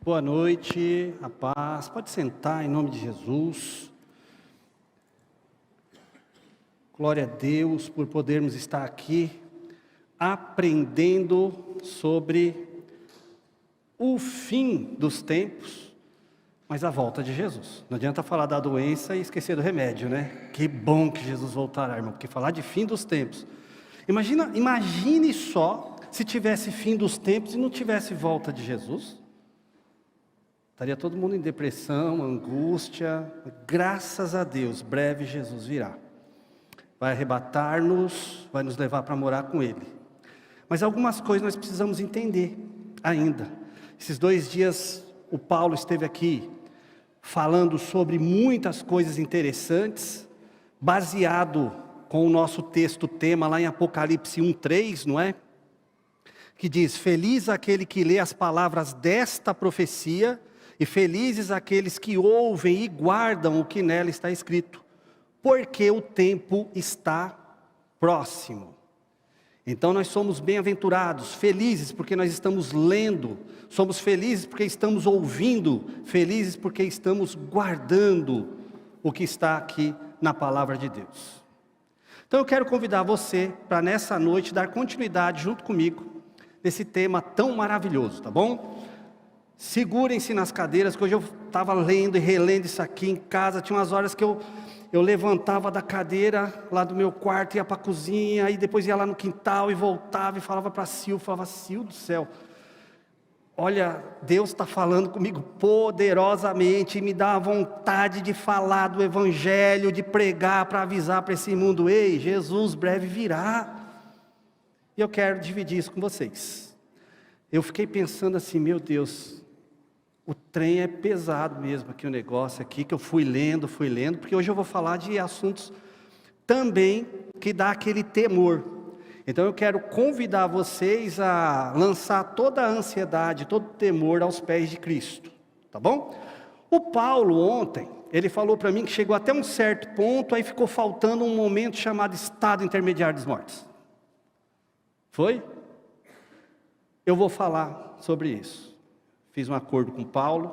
Boa noite, a paz. Pode sentar em nome de Jesus. Glória a Deus por podermos estar aqui aprendendo sobre o fim dos tempos, mas a volta de Jesus. Não adianta falar da doença e esquecer do remédio, né? Que bom que Jesus voltará, irmão, porque falar de fim dos tempos. Imagine só se tivesse fim dos tempos e não tivesse volta de Jesus. Estaria todo mundo em depressão, angústia. Graças a Deus, breve Jesus virá. Vai arrebatar-nos, vai nos levar para morar com Ele. Mas algumas coisas nós precisamos entender ainda. Esses 2 dias o Paulo esteve aqui falando sobre muitas coisas interessantes, baseado com o nosso texto tema lá em Apocalipse 1:3, não é? Que diz: feliz aquele que lê as palavras desta profecia, e felizes aqueles que ouvem e guardam o que nela está escrito, porque o tempo está próximo. Então nós somos bem-aventurados, felizes porque nós estamos lendo, somos felizes porque estamos ouvindo, felizes porque estamos guardando o que está aqui na palavra de Deus. Então eu quero convidar você para nessa noite dar continuidade junto comigo nesse tema tão maravilhoso, tá bom? Segurem-se nas cadeiras, que hoje eu estava lendo e relendo isso aqui em casa. Tinha umas horas que eu levantava da cadeira lá do meu quarto, ia para a cozinha, aí depois ia lá no quintal e voltava e falava para a Sil, falava: Sil do céu, olha, Deus está falando comigo poderosamente, e me dá a vontade de falar do Evangelho, de pregar para avisar para esse mundo: ei, Jesus breve virá. E eu quero dividir isso com vocês. Eu fiquei pensando assim: meu Deus, o trem é pesado mesmo aqui, o negócio aqui, que eu fui lendo, porque hoje eu vou falar de assuntos também que dá aquele temor. Então eu quero convidar vocês a lançar toda a ansiedade, todo o temor aos pés de Cristo, tá bom? O Paulo ontem, ele falou para mim que chegou até um certo ponto, aí ficou faltando um momento chamado estado intermediário dos mortos. Foi? Eu vou falar sobre isso. Fiz um acordo com Paulo,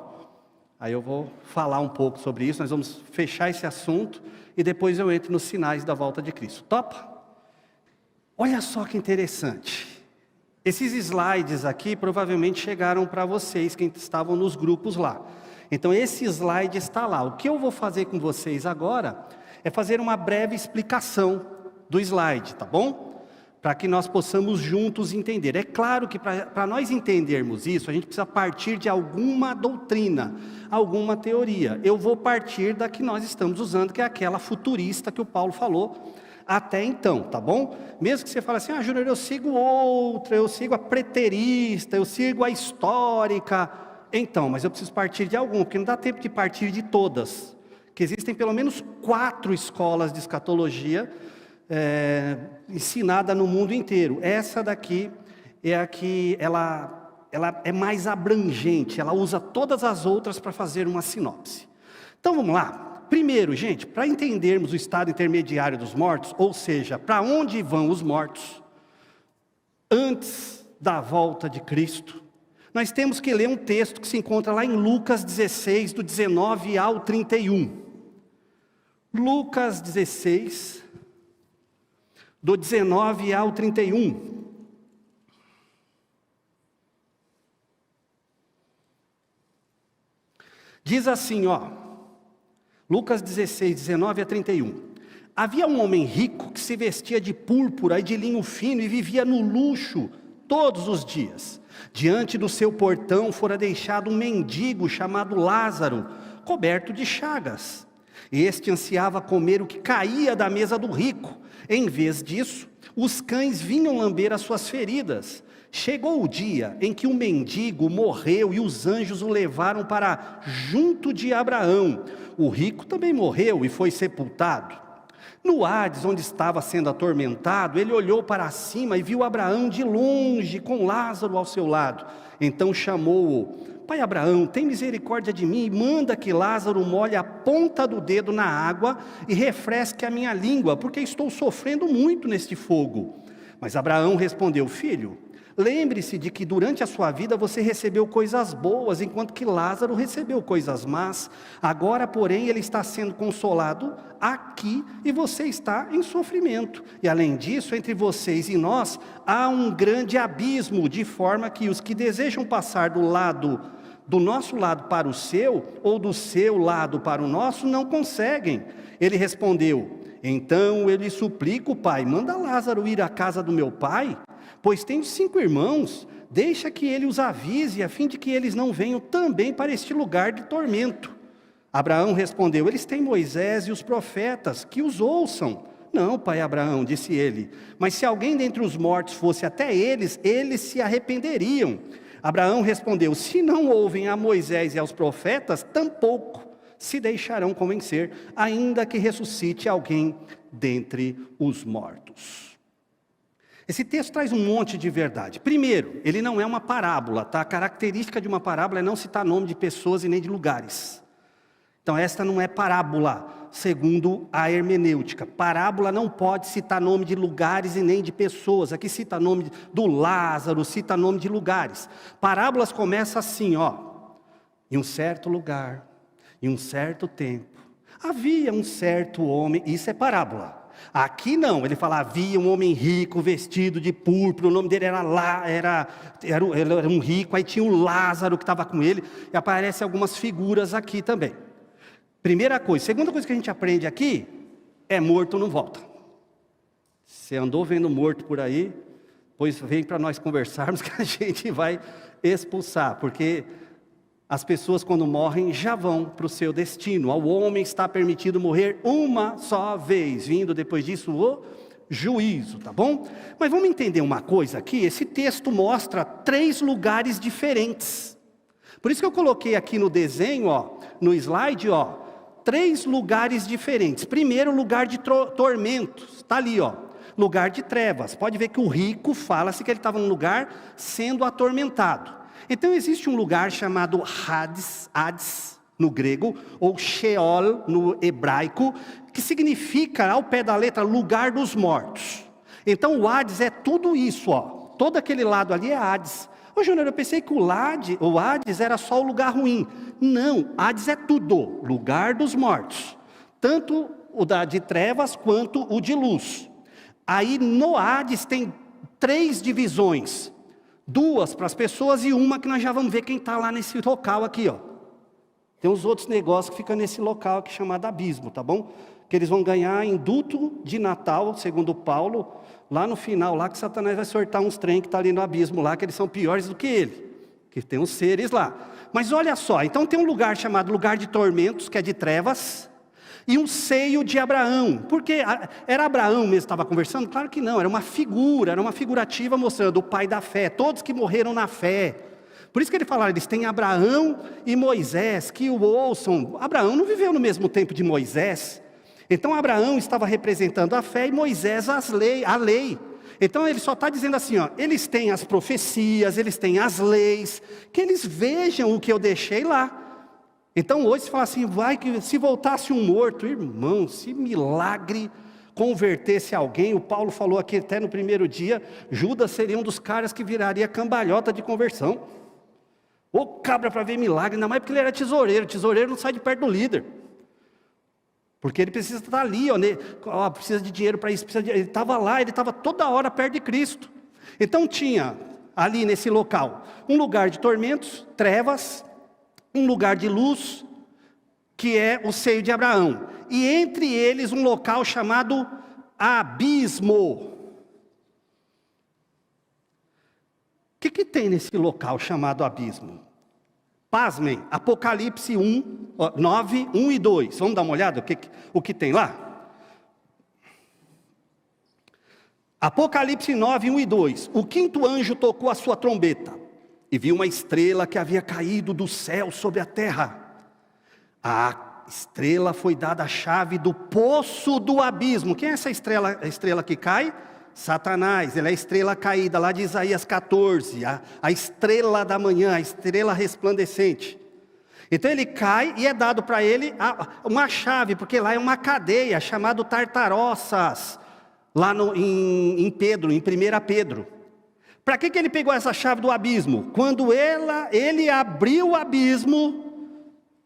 aí eu vou falar um pouco sobre isso. Nós vamos fechar esse assunto e depois eu entro nos sinais da volta de Cristo. Topa? Olha só que interessante. Esses slides aqui provavelmente chegaram para vocês, quem estavam nos grupos lá. Então esse slide está lá. O que eu vou fazer com vocês agora é fazer uma breve explicação do slide, tá bom? Para que nós possamos juntos entender. É claro que para nós entendermos isso, a gente precisa partir de alguma doutrina, alguma teoria. Eu vou partir da que nós estamos usando, que é aquela futurista que o Paulo falou até então, tá bom? Mesmo que você fale assim: Júnior, eu sigo outra, eu sigo a preterista, eu sigo a histórica. Então, mas eu preciso partir de alguma, porque não dá tempo de partir de todas. Que existem pelo menos 4 escolas de escatologia ensinada no mundo inteiro. Essa daqui é a que ela é mais abrangente, ela usa todas as outras para fazer uma sinopse. Então vamos lá. Primeiro, gente, para entendermos o estado intermediário dos mortos, ou seja, para onde vão os mortos antes da volta de Cristo, nós temos que ler um texto que se encontra lá em Lucas 16, do 19 ao 31. Lucas 16, do 19 ao 31. Diz assim, Lucas 16, 19 a 31. Havia um homem rico que se vestia de púrpura e de linho fino e vivia no luxo todos os dias. Diante do seu portão fora deixado um mendigo chamado Lázaro, coberto de chagas. Este ansiava comer o que caía da mesa do rico. Em vez disso, os cães vinham lamber as suas feridas. Chegou o dia em que o mendigo morreu e os anjos o levaram para junto de Abraão. O rico também morreu e foi sepultado. No Hades, onde estava sendo atormentado, ele olhou para cima e viu Abraão de longe, com Lázaro ao seu lado. Então chamou-o: Pai Abraão, tem misericórdia de mim e manda que Lázaro molhe a ponta do dedo na água e refresque a minha língua, porque estou sofrendo muito neste fogo. Mas Abraão respondeu: Filho, Lembre-se de que durante a sua vida você recebeu coisas boas, enquanto que Lázaro recebeu coisas más. Agora, porém, ele está sendo consolado aqui e você está em sofrimento. E além disso, entre vocês e nós, há um grande abismo, de forma que os que desejam passar do nosso lado para o seu, ou do seu lado para o nosso, não conseguem. Ele respondeu: então eu lhe suplico, pai, manda Lázaro ir à casa do meu pai, pois tenho 5 irmãos, deixa que ele os avise, a fim de que eles não venham também para este lugar de tormento. Abraão respondeu: eles têm Moisés e os profetas, que os ouçam. Não, pai Abraão, disse ele, mas se alguém dentre os mortos fosse até eles, eles se arrependeriam. Abraão respondeu: se não ouvem a Moisés e aos profetas, tampouco se deixarão convencer, ainda que ressuscite alguém dentre os mortos. Esse texto traz um monte de verdade. Primeiro, ele não é uma parábola, tá? A característica de uma parábola é não citar nome de pessoas e nem de lugares. Então esta não é parábola, segundo a hermenêutica. Parábola não pode citar nome de lugares e nem de pessoas. Aqui cita nome do Lázaro, cita nome de lugares. Parábolas começam assim, ó. Em um certo lugar, em um certo tempo, havia um certo homem. Isso é parábola. Aqui não, ele fala: havia um homem rico vestido de púrpura, o nome dele era um rico, aí tinha o Lázaro que estava com ele, e aparecem algumas figuras aqui também. Primeira coisa. Segunda coisa que a gente aprende aqui é: morto não volta. Você andou vendo morto por aí, pois vem para nós conversarmos que a gente vai expulsar, porque as pessoas quando morrem já vão para o seu destino. Ao homem está permitido morrer uma só vez, vindo depois disso o juízo, tá bom? Mas vamos entender uma coisa aqui. Esse texto mostra 3 lugares diferentes. Por isso que eu coloquei aqui no desenho, ó, no slide, ó, 3 lugares diferentes. Primeiro, lugar de tormentos, está ali, ó, lugar de trevas. Pode ver que o rico fala-se que ele estava num lugar sendo atormentado. Então existe um lugar chamado Hades, no grego, ou Sheol, no hebraico, que significa, ao pé da letra, lugar dos mortos. Então o Hades é tudo isso, ó. Todo aquele lado ali é Hades. Ô Júnior, eu pensei que o Hades era só o lugar ruim. Não, Hades é tudo, lugar dos mortos. Tanto o de trevas quanto o de luz. Aí no Hades tem 3 divisões. 2 para as pessoas e uma que nós já vamos ver quem está lá nesse local aqui, ó. Tem uns outros negócios que ficam nesse local aqui chamado abismo, tá bom? Que eles vão ganhar indulto de Natal, segundo Paulo, lá no final, lá que Satanás vai sortar uns trem que está ali no abismo lá, que eles são piores do que ele, que tem uns seres lá. Mas olha só, então tem um lugar chamado lugar de tormentos, que é de trevas, e um seio de Abraão. Porque era Abraão mesmo que estava conversando? Claro que não, era uma figurativa mostrando o pai da fé, todos que morreram na fé. Por isso que ele fala, eles têm Abraão e Moisés, que o ouçam. Abraão não viveu no mesmo tempo de Moisés. Então Abraão estava representando a fé e Moisés a lei. Então ele só está dizendo assim, ó, eles têm as profecias, eles têm as leis, que eles vejam o que eu deixei lá. Então hoje se fala assim, vai que se voltasse um morto, irmão, se milagre convertesse alguém, o Paulo falou aqui até no primeiro dia, Judas seria um dos caras que viraria cambalhota de conversão. Ô cabra para ver milagre, ainda mais porque ele era tesoureiro não sai de perto do líder. Porque ele precisa estar ali, ó, precisa de dinheiro para isso, ele estava lá, ele estava toda hora perto de Cristo. Então tinha ali nesse local, um lugar de tormentos, trevas, um lugar de luz, que é o seio de Abraão, e entre eles um local chamado abismo. O que tem nesse local chamado abismo? Pasmem, Apocalipse 9, 1 e 2, vamos dar uma olhada o que tem lá? Apocalipse 9, 1 e 2, o 5º anjo tocou a sua trombeta, e viu uma estrela que havia caído do céu sobre a terra. A estrela foi dada a chave do poço do abismo. Quem é essa estrela? A estrela que cai? Satanás, ele é a estrela caída, lá de Isaías 14, a estrela da manhã, a estrela resplandecente. Então ele cai e é dado para ele uma chave, porque lá é uma cadeia, chamada Tartarossas, lá em Pedro, em 1 Pedro. Para que ele pegou essa chave do abismo? Quando ele abriu o abismo,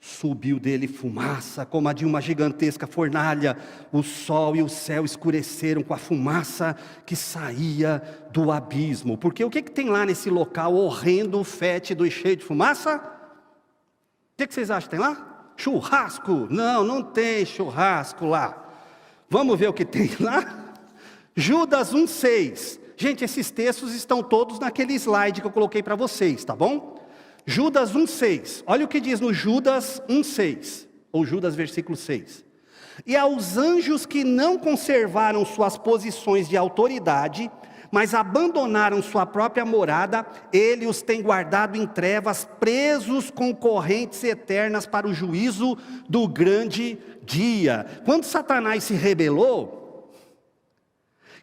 subiu dele fumaça, como a de uma gigantesca fornalha. O sol e o céu escureceram com a fumaça que saía do abismo. Porque o que tem lá nesse local horrendo, fétido e cheio de fumaça? O que vocês acham que tem lá? Churrasco? Não, não tem churrasco lá. Vamos ver o que tem lá? Judas 1,6. Gente, esses textos estão todos naquele slide que eu coloquei para vocês, tá bom? Judas 1,6, olha o que diz no Judas 1,6, ou Judas versículo 6. E aos anjos que não conservaram suas posições de autoridade, mas abandonaram sua própria morada, ele os tem guardado em trevas, presos com correntes eternas para o juízo do grande dia. Quando Satanás se rebelou,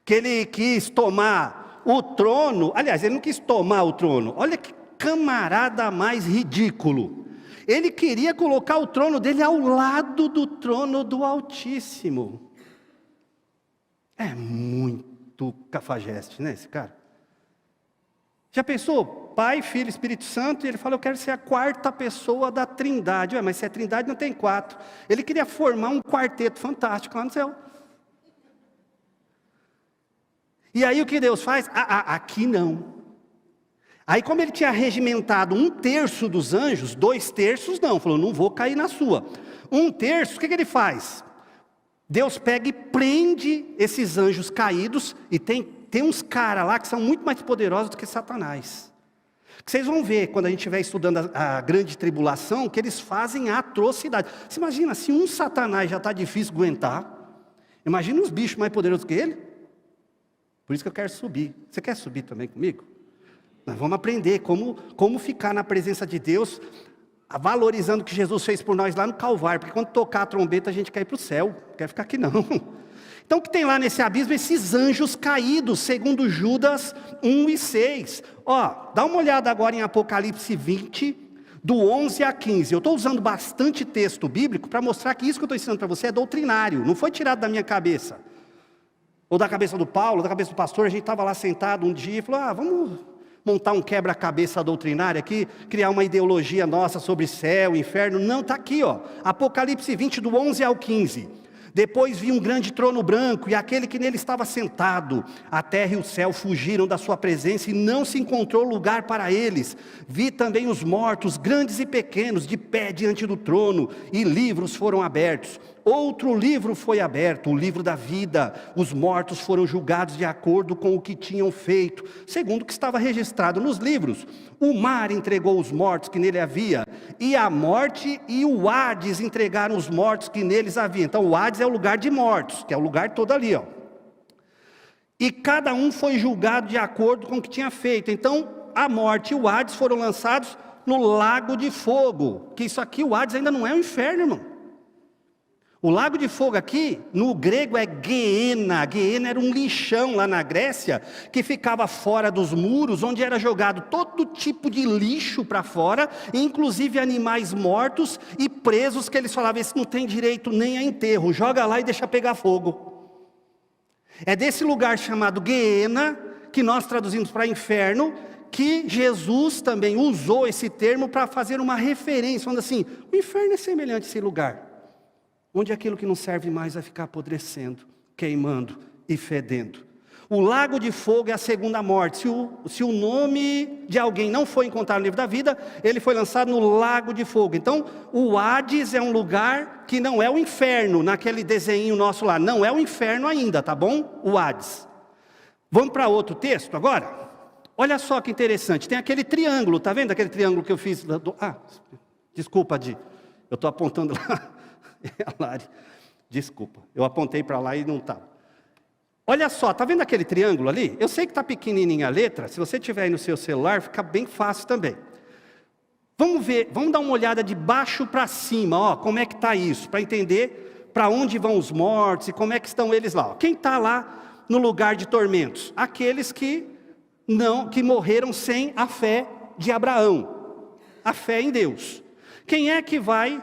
que ele quis tomar o trono, aliás, ele não quis tomar o trono, olha que camarada mais ridículo. Ele queria colocar o trono dele ao lado do trono do Altíssimo. É muito cafajeste, né, esse cara? Já pensou? Pai, Filho, Espírito Santo, e ele fala, eu quero ser a quarta pessoa da Trindade. Ué, mas se é Trindade não tem quatro. Ele queria formar um quarteto fantástico lá no céu. E aí o que Deus faz? Aqui não. Aí como ele tinha regimentado 1/3 dos anjos, 2/3 não, falou, não vou cair na sua. 1/3, o que ele faz? Deus pega e prende esses anjos caídos, e tem uns caras lá que são muito mais poderosos do que Satanás. Que vocês vão ver, quando a gente estiver estudando a grande tribulação, que eles fazem atrocidade. Você imagina, se um Satanás já está difícil aguentar, imagina os bichos mais poderosos que ele. Por isso que eu quero subir. Você quer subir também comigo? Nós vamos aprender como ficar na presença de Deus, valorizando o que Jesus fez por nós lá no Calvário, porque quando tocar a trombeta a gente quer ir para o céu, não quer ficar aqui não. Então o que tem lá nesse abismo? Esses anjos caídos, segundo Judas 1,6. Dá uma olhada agora em Apocalipse 20, do 11 a 15. Eu estou usando bastante texto bíblico para mostrar que isso que eu estou ensinando para você é doutrinário, não foi tirado da minha cabeça. Ou da cabeça do Paulo, da cabeça do pastor. A gente estava lá sentado um dia e falou, vamos montar um quebra-cabeça doutrinário aqui, criar uma ideologia nossa sobre céu, inferno. Não, está aqui, Apocalipse 20, do 11 ao 15. Depois vi um grande trono branco, e aquele que nele estava sentado. A terra e o céu fugiram da sua presença, e não se encontrou lugar para eles. Vi também os mortos, grandes e pequenos, de pé diante do trono, e livros foram abertos. Outro livro foi aberto, o livro da vida. Os mortos foram julgados de acordo com o que tinham feito, segundo o que estava registrado nos livros. O mar entregou os mortos que nele havia, e a morte e o Hades entregaram os mortos que neles havia. Então o Hades é o lugar de mortos, que é o lugar todo ali, E cada um foi julgado de acordo com o que tinha feito. Então a morte e o Hades foram lançados no lago de fogo. Que isso aqui, o Hades ainda não é o inferno, irmão. O lago de fogo aqui, no grego é Guiena. Guiena era um lixão lá na Grécia, que ficava fora dos muros, onde era jogado todo tipo de lixo para fora, inclusive animais mortos e presos, que eles falavam, esse não tem direito nem a enterro, joga lá e deixa pegar fogo. É desse lugar chamado Guiena, que nós traduzimos para inferno, que Jesus também usou esse termo para fazer uma referência, falando assim, o inferno é semelhante a esse lugar, onde aquilo que não serve mais vai ficar apodrecendo, queimando e fedendo. O lago de fogo é a segunda morte. Se o nome de alguém não foi encontrado no livro da vida, ele foi lançado no lago de fogo. Então, o Hades é um lugar que não é o inferno, naquele desenho nosso lá. Não é o inferno ainda, tá bom? O Hades. Vamos para outro texto agora? Olha só que interessante. Tem aquele triângulo, tá vendo aquele triângulo que eu fiz? Desculpa, Di. Eu estou apontando lá. Lari, desculpa, eu apontei para lá e não estava. Olha só, está vendo aquele triângulo ali? Eu sei que está pequenininha a letra, se você tiver aí no seu celular, fica bem fácil também. Vamos ver, vamos dar uma olhada de baixo para cima, como é que está isso, para entender para onde vão os mortos e como é que estão eles lá. Quem está lá no lugar de tormentos? Aqueles que morreram sem a fé de Abraão, a fé em Deus. Quem é que vai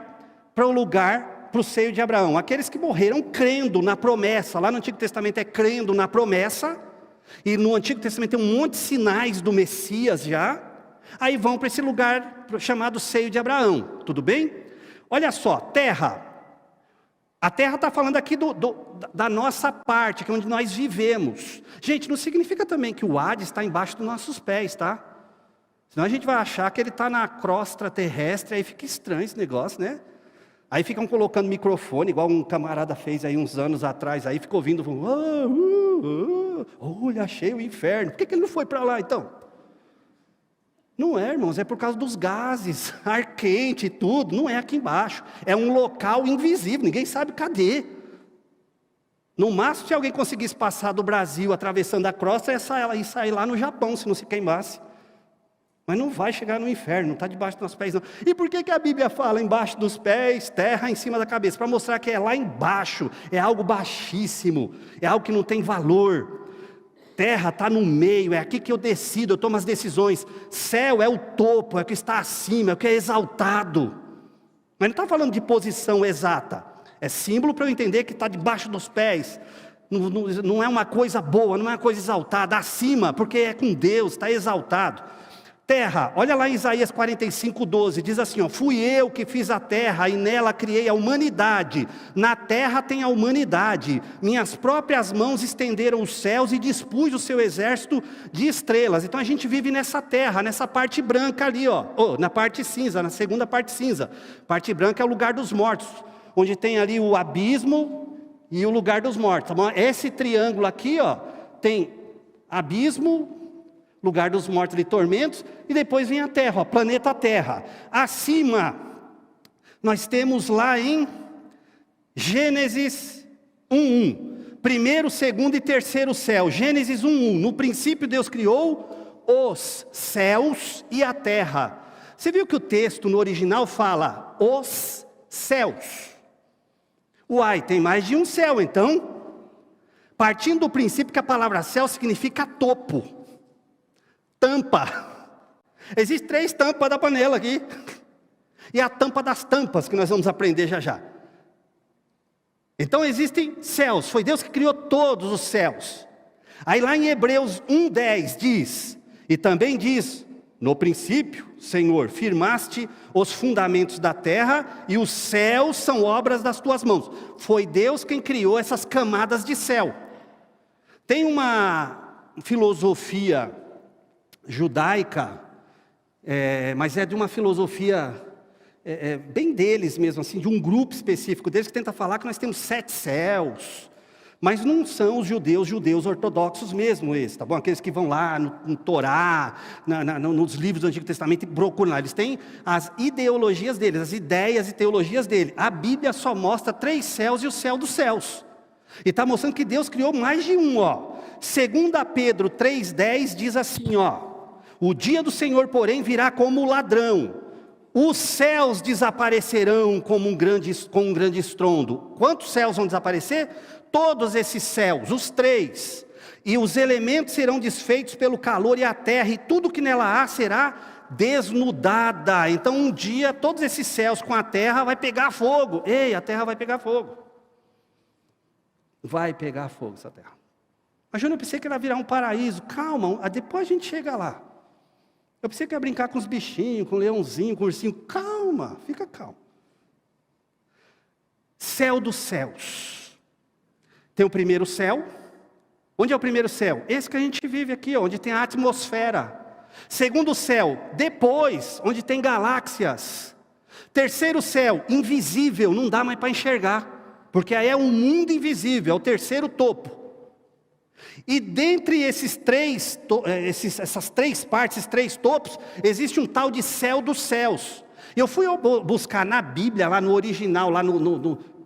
para o lugar, para o seio de Abraão? Aqueles que morreram crendo na promessa. Lá no Antigo Testamento é crendo na promessa, E no Antigo Testamento tem um monte de sinais do Messias já. Aí vão para esse lugar chamado seio de Abraão, tudo bem? Olha só, terra. A terra está falando aqui da nossa parte, que é onde nós vivemos. Gente, não significa também que o Hades está embaixo dos nossos pés, tá? Senão a gente vai achar que ele está na crosta terrestre, aí fica estranho esse negócio, né? Aí ficam colocando microfone, igual um camarada fez aí uns anos atrás, aí ficou ouvindo, olha, achei o inferno. Por que ele não foi para lá então? Não é, irmãos, é por causa dos gases, ar quente e tudo, não é aqui embaixo. É um local invisível, ninguém sabe cadê. No máximo, se alguém conseguisse passar do Brasil atravessando a crosta, ia sair lá no Japão, se não se queimasse. Mas não vai chegar no inferno, não está debaixo dos nossos pés não. E por que a Bíblia fala embaixo dos pés, terra em cima da cabeça? Para mostrar que é lá embaixo, é algo baixíssimo, é algo que não tem valor. Terra está no meio, é aqui que eu decido, eu tomo as decisões. Céu é o topo, é o que está acima, é o que é exaltado. Mas não está falando de posição exata, é símbolo para eu entender que está debaixo dos pés. Não é uma coisa boa, não é uma coisa exaltada, acima, porque é com Deus, está exaltado. Terra, olha lá em Isaías 45:12, diz assim, ó, fui eu que fiz a terra e nela criei a humanidade, na terra tem a humanidade, minhas próprias mãos estenderam os céus e dispus o seu exército de estrelas. Então a gente vive nessa terra, nessa parte branca ali, ó, na parte cinza, na segunda parte cinza. Parte branca é o lugar dos mortos, onde tem ali o abismo e o lugar dos mortos. Tá bom? Esse triângulo aqui, ó, tem abismo, lugar dos mortos de tormentos, e depois vem a terra, ó, planeta Terra. Acima, nós temos lá em Gênesis 1:1, primeiro, segundo e terceiro céu. Gênesis 1:1, no princípio Deus criou os céus e a terra. Você viu que o texto no original fala os céus. Uai, tem mais de um céu então? Partindo do princípio que a palavra céu significa topo. Tampa. Existem 3 tampas da panela aqui. E a tampa das tampas que nós vamos aprender já já. Então existem céus. Foi Deus que criou todos os céus. Aí lá em Hebreus 1:10 diz, e também diz, no princípio, Senhor, firmaste os fundamentos da terra e os céus são obras das tuas mãos. Foi Deus quem criou essas camadas de céu. Tem uma filosofia judaica, mas é de uma filosofia bem deles mesmo, assim, de um grupo específico deles que tenta falar que nós temos 7 céus, mas não são os judeus ortodoxos mesmo esses, tá bom? Aqueles que vão lá no Torá, nos livros do Antigo Testamento e procuram lá, eles têm as ideologias deles, as ideias e teologias dele. A Bíblia só mostra 3 céus e o céu dos céus, e está mostrando que Deus criou mais de um, ó. 2 Pedro 3:10 diz assim, ó, o dia do Senhor, porém, virá como ladrão. Os céus desaparecerão com um grande estrondo. Quantos céus vão desaparecer? Todos esses céus, os 3. E os elementos serão desfeitos pelo calor e a terra, e tudo que nela há será desnudada. Então um dia todos esses céus com a terra vai pegar fogo. Ei, a terra vai pegar fogo. Vai pegar fogo essa terra. Mas eu não pensei que ela ia virar um paraíso. Calma, depois a gente chega lá. Eu pensei que ia brincar com os bichinhos, com o leãozinho, com o ursinho. Calma, fica calmo. Céu dos céus. Tem o primeiro céu. Onde é o primeiro céu? Esse que a gente vive aqui, onde tem a atmosfera. Segundo céu, depois, onde tem galáxias. Terceiro céu, invisível, não dá mais para enxergar. Porque aí é um mundo invisível, é o terceiro topo. E dentre essas 3 partes, esses 3 topos, existe um tal de céu dos céus. Eu fui buscar na Bíblia, lá no original,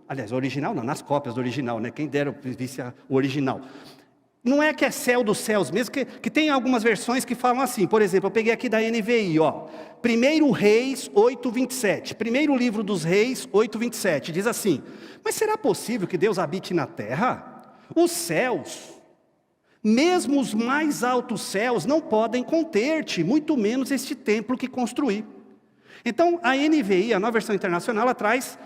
aliás, original não, nas cópias do original, né? Quem dera visse o original. Não é que é céu dos céus mesmo, que tem algumas versões que falam assim. Por exemplo, eu peguei aqui da NVI, ó. 1 Reis 8:27. Primeiro livro dos Reis 8:27. Diz assim: mas será possível que Deus habite na terra? Os céus, mesmo os mais altos céus, não podem conter-te, muito menos este templo que construí. Então a NVI, a Nova Versão Internacional, ela traz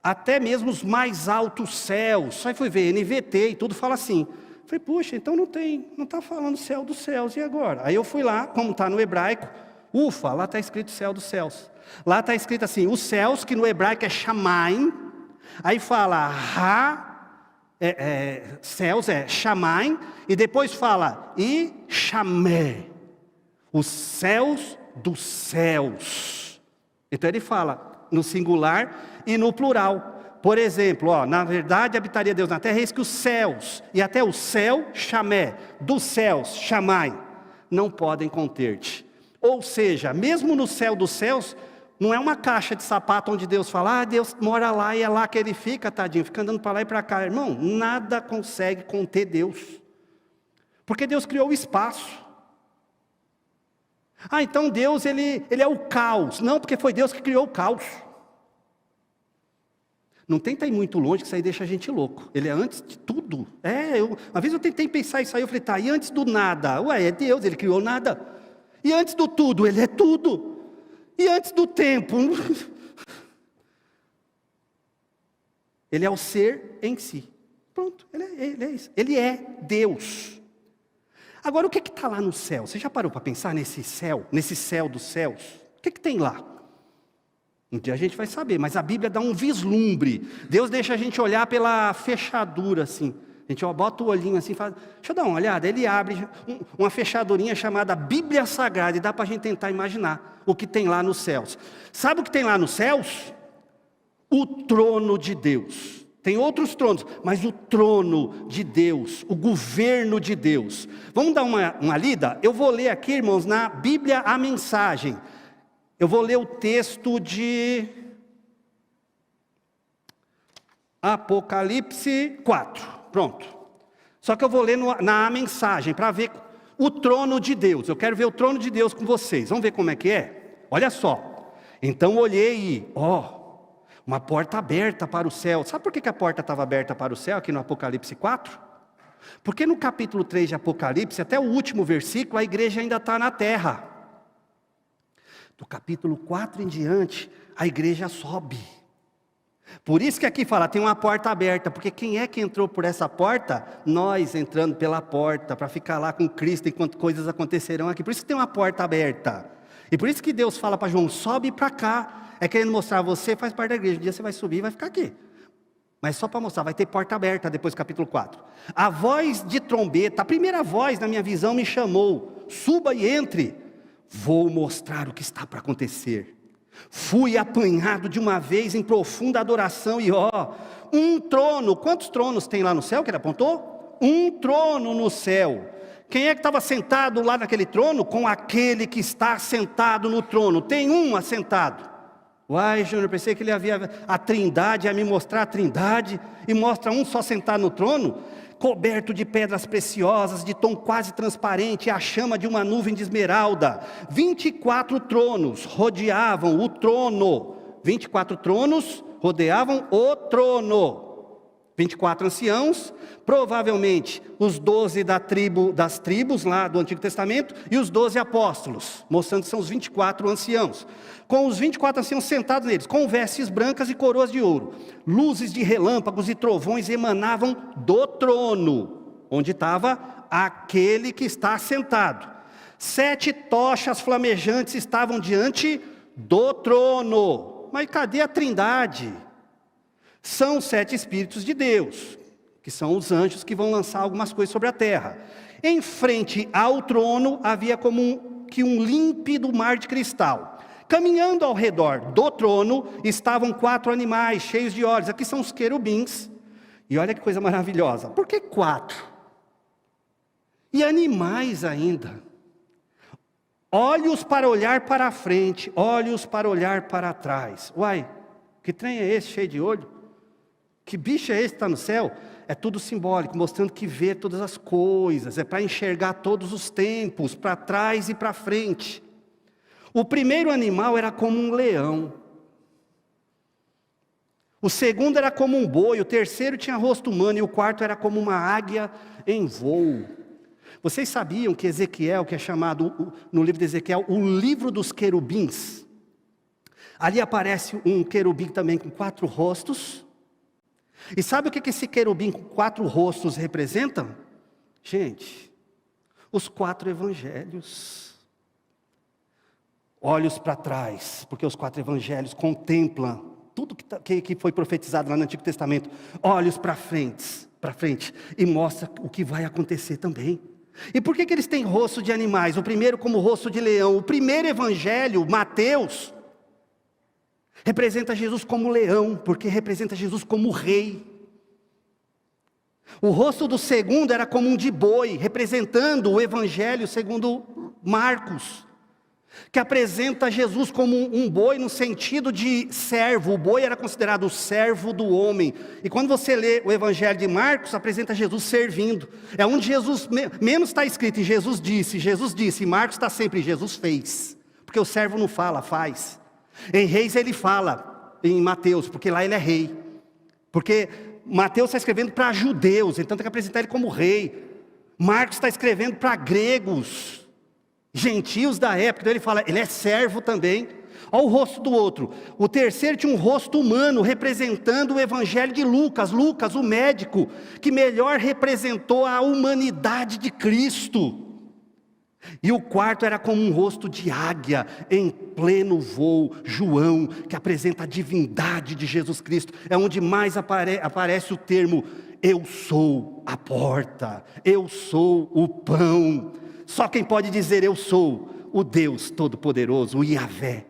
até mesmo os mais altos céus. Só fui ver NVT e tudo fala assim: Falei, puxa, então não está falando céu dos céus, e agora? Aí eu fui lá, como está no hebraico, ufa, lá está escrito céu dos céus. Lá está escrito assim, os céus, que no hebraico é Shamaim, aí fala céus é Shamaim, e depois fala e Shamé, os céus dos céus. Então ele fala no singular e no plural. Por exemplo, na verdade habitaria Deus na terra, eis que os céus, e até o céu, Shamé, dos céus, Shamai, não podem conter-te. Ou seja, mesmo no céu dos céus, não é uma caixa de sapato onde Deus fala, Deus mora lá e é lá que ele fica, tadinho, fica andando para lá e para cá. Irmão, nada consegue conter Deus. Porque Deus criou o espaço. Então Deus, ele é o caos. Não, porque foi Deus que criou o caos. Não tenta ir muito longe, que isso aí deixa a gente louco. Ele é antes de tudo. Uma vez eu tentei pensar isso aí, eu falei, e antes do nada? É Deus, ele criou nada. E antes do tudo, ele é tudo. E antes do tempo, ele é o ser em si. Pronto, ele é isso. Ele é Deus. Agora, o que está lá no céu? Você já parou para pensar nesse céu dos céus? O que tem lá? Um dia a gente vai saber, mas a Bíblia dá um vislumbre. Deus deixa a gente olhar pela fechadura assim. A gente bota o olhinho assim e fala, deixa eu dar uma olhada. Ele abre uma fechadurinha chamada Bíblia Sagrada, e dá para a gente tentar imaginar o que tem lá nos céus. Sabe o que tem lá nos céus? O trono de Deus. Tem outros tronos, mas o trono de Deus, o governo de Deus. Vamos dar uma lida? Eu vou ler aqui, irmãos, na Bíblia a mensagem. Eu vou ler o texto de Apocalipse 4. Pronto. Só que eu vou ler na mensagem, para ver o trono de Deus. Eu quero ver o trono de Deus com vocês. Vamos ver como é que é? Olha só. Então olhei e, uma porta aberta para o céu. Sabe por que a porta estava aberta para o céu aqui no Apocalipse 4? Porque no capítulo 3 de Apocalipse, até o último versículo, a igreja ainda está na terra. Do capítulo 4 em diante, a igreja sobe. Por isso que aqui fala, tem uma porta aberta, porque quem é que entrou por essa porta? Nós entrando pela porta, para ficar lá com Cristo enquanto coisas acontecerão aqui. Por isso que tem uma porta aberta. E por isso que Deus fala para João, sobe para cá. É querendo mostrar, você faz parte da igreja, um dia você vai subir e vai ficar aqui. Mas só para mostrar, vai ter porta aberta depois do capítulo 4. A voz de trombeta, a primeira voz na minha visão me chamou, suba e entre. Vou mostrar o que está para acontecer. Fui apanhado de uma vez em profunda adoração e um trono. Quantos tronos tem lá no céu que ele apontou? Um trono no céu. Quem é que estava sentado lá naquele trono? Com aquele que está sentado no trono. Tem um assentado. Uai, Júnior, pensei que ele havia a trindade, ia me mostrar a trindade, e mostra um só sentado no trono, coberto de pedras preciosas, de tom quase transparente, a chama de uma nuvem de esmeralda. 24 tronos rodeavam o trono. 24 tronos rodeavam o trono. 24 anciãos, provavelmente os 12 das tribos lá do Antigo Testamento, e os 12 apóstolos, mostrando que são os 24 anciãos. Com os 24 anciãos sentados neles, com vestes brancas e coroas de ouro. Luzes de relâmpagos e trovões emanavam do trono, onde estava aquele que está sentado. 7 tochas flamejantes estavam diante do trono. Mas cadê a trindade? São 7 Espíritos de Deus, que são os anjos que vão lançar algumas coisas sobre a terra. Em frente ao trono havia como um límpido mar de cristal. Caminhando ao redor do trono estavam 4 animais cheios de olhos. Aqui são os querubins. E olha que coisa maravilhosa. Por que 4? E animais ainda. Olhos para olhar para a frente, olhos para olhar para trás. Uai, que trem é esse cheio de olho? Que bicho é esse que está no céu? É tudo simbólico, mostrando que vê todas as coisas. É para enxergar todos os tempos, para trás e para frente. O primeiro animal era como um leão. O segundo era como um boi. O terceiro tinha rosto humano. E o quarto era como uma águia em voo. Vocês sabiam que Ezequiel, que é chamado no livro de Ezequiel, o livro dos querubins? Ali aparece um querubim também com 4 rostos. E sabe o que esse querubim com 4 rostos representa? Gente, os 4 evangelhos. Olhos para trás, porque os 4 evangelhos contemplam tudo que foi profetizado lá no Antigo Testamento. Olhos para frente, e mostra o que vai acontecer também. E por que eles têm rosto de animais? O primeiro como rosto de leão. O primeiro evangelho, Mateus, representa Jesus como leão, porque representa Jesus como rei. O rosto do segundo era como um de boi, representando o evangelho segundo Marcos, que apresenta Jesus como um boi no sentido de servo. O boi era considerado o servo do homem. E quando você lê o evangelho de Marcos, apresenta Jesus servindo. É onde Jesus, menos está escrito em Jesus disse. Em Marcos está sempre Jesus fez. Porque o servo não fala, faz. Em Reis ele fala, em Mateus, porque lá ele é rei. Porque Mateus está escrevendo para judeus, então tem que apresentar ele como rei. Marcos está escrevendo para gregos, gentios da época, então ele fala, ele é servo também. Olha o rosto do outro. O terceiro tinha um rosto humano, representando o evangelho de Lucas. Lucas, o médico, que melhor representou a humanidade de Cristo. E o quarto era como um rosto de águia, em pleno voo. João, que apresenta a divindade de Jesus Cristo. É onde mais aparece o termo, eu sou a porta, eu sou o pão. Só quem pode dizer eu sou, o Deus Todo-Poderoso, o Yahvé.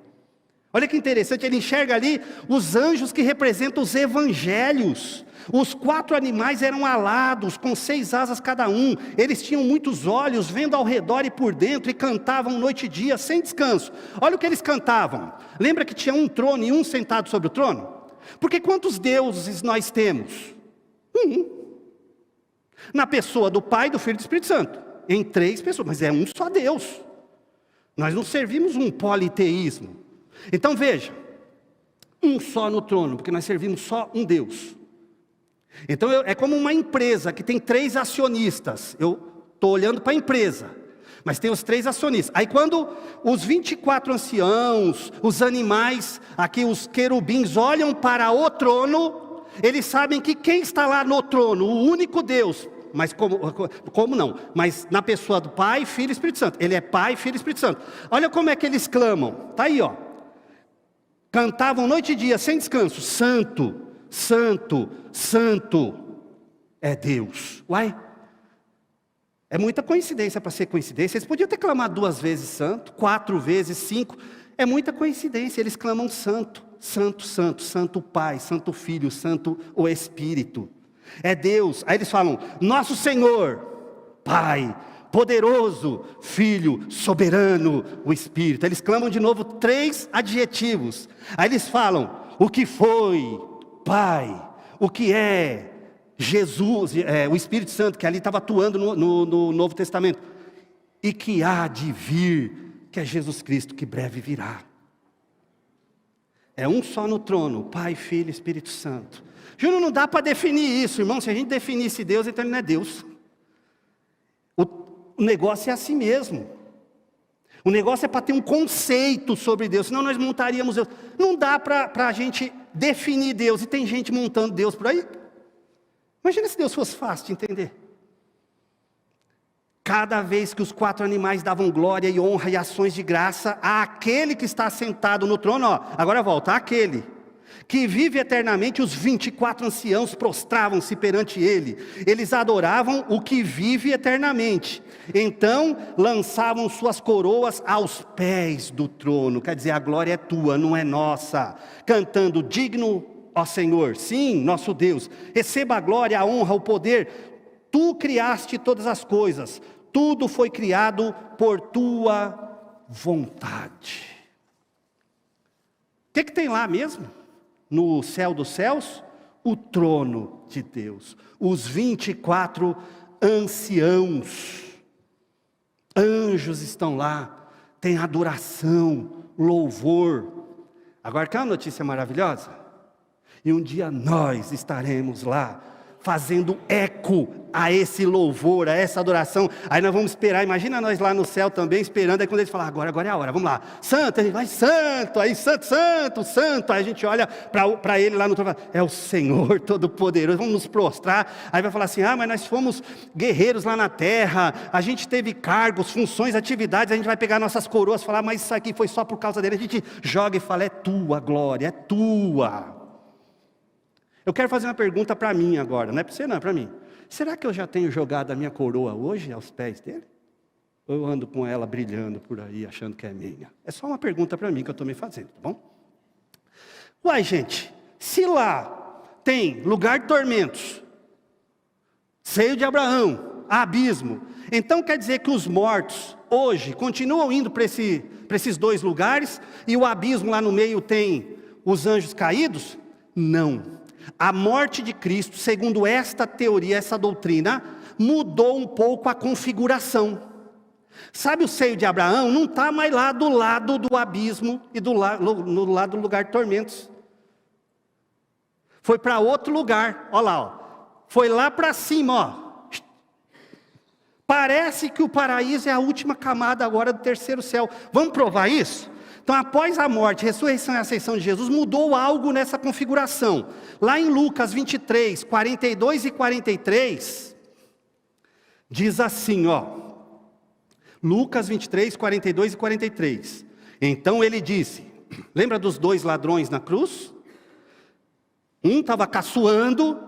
Olha que interessante, ele enxerga ali os anjos que representam os evangelhos. Os 4 animais eram alados, com 6 asas cada um. Eles tinham muitos olhos, vendo ao redor e por dentro, e cantavam noite e dia, sem descanso. Olha o que eles cantavam. Lembra que tinha um trono e um sentado sobre o trono? Porque quantos deuses nós temos? Na pessoa do Pai, do Filho e do Espírito Santo. Em 3 pessoas, mas é um só Deus. Nós não servimos um politeísmo. Então veja, um só no trono, porque nós servimos só um Deus. Então é como uma empresa que tem 3 acionistas. Eu estou olhando para a empresa, mas tem os 3 acionistas. Aí quando os 24 anciãos, os animais, aqui os querubins olham para o trono, eles sabem que quem está lá no trono, o único Deus, mas como não? Mas na pessoa do Pai, Filho e Espírito Santo. Ele é Pai, Filho e Espírito Santo. Olha como é que eles clamam. Está aí, ó. Cantavam noite e dia, sem descanso. Santo, Santo, Santo é Deus. Uai, é muita coincidência para ser coincidência. Eles podiam ter clamado 2 vezes santo, 4 vezes, 5. É muita coincidência, eles clamam santo, santo, santo, santo Pai, santo Filho, santo o Espírito. É Deus. Aí eles falam, nosso Senhor, Pai, poderoso, Filho, soberano, o Espírito. Eles clamam de novo 3 adjetivos. Aí eles falam, o que foi, Pai, o que é, Jesus, o Espírito Santo, que ali estava atuando no Novo Testamento, e que há de vir, que é Jesus Cristo, que breve virá. É um só no trono, Pai, Filho e Espírito Santo. Júnior, não dá para definir isso, irmão. Se a gente definisse Deus, então ele não é Deus. O negócio é assim mesmo. O negócio é para ter um conceito sobre Deus, senão nós montaríamos Deus. Não dá para a gente definir Deus, e tem gente montando Deus por aí. Imagina se Deus fosse fácil de entender. Cada vez que os 4 animais davam glória e honra e ações de graça àquele que está sentado no trono, ó, agora volta, àquele que vive eternamente, os 24 anciãos prostravam-se perante ele. Eles adoravam o que vive eternamente. Então lançavam suas coroas aos pés do trono. Quer dizer, a glória é tua, não é nossa. Cantando, digno, ó Senhor, sim, nosso Deus, receba a glória, a honra, o poder. Tu criaste todas as coisas. Tudo foi criado por tua vontade. O que tem lá mesmo? No céu dos céus, o trono de Deus, os 24 anciãos, anjos estão lá, tem adoração, louvor. Agora quer uma notícia maravilhosa? E um dia nós estaremos lá, fazendo eco a esse louvor, a essa adoração. Aí nós vamos esperar, imagina nós lá no céu também esperando, aí quando eles falam, agora é a hora, vamos lá, santo, a gente vai, santo, aí santo, santo, santo, aí a gente olha para ele lá no trono, é o Senhor Todo-Poderoso, vamos nos prostrar, aí vai falar assim, mas nós fomos guerreiros lá na terra, a gente teve cargos, funções, atividades, a gente vai pegar nossas coroas, falar, mas isso aqui foi só por causa dele, a gente joga e fala, é tua glória, é tua. Eu quero fazer uma pergunta para mim agora, não é para você não, é para mim. Será que eu já tenho jogado a minha coroa hoje aos pés dele? Ou eu ando com ela brilhando por aí, achando que é minha? É só uma pergunta para mim que eu estou me fazendo, tá bom? Uai, gente, se lá tem lugar de tormentos, seio de Abraão, abismo, então quer dizer que os mortos hoje continuam indo para esses dois lugares e o abismo lá no meio tem os anjos caídos? Não. A morte de Cristo, segundo esta teoria, essa doutrina, mudou um pouco a configuração. Sabe o seio de Abraão? Não está mais lá do lado do abismo e no lado do lugar de tormentos. Foi para outro lugar, olha lá, ó. Foi lá para cima, ó. Parece que o paraíso é a última camada agora do terceiro céu. Vamos provar isso? Então, após a morte, ressurreição e ascensão de Jesus, mudou algo nessa configuração. Lá em Lucas 23, 42 e 43, diz assim, ó. Lucas 23, 42 e 43. Então ele disse, lembra dos dois ladrões na cruz? Um estava caçoando,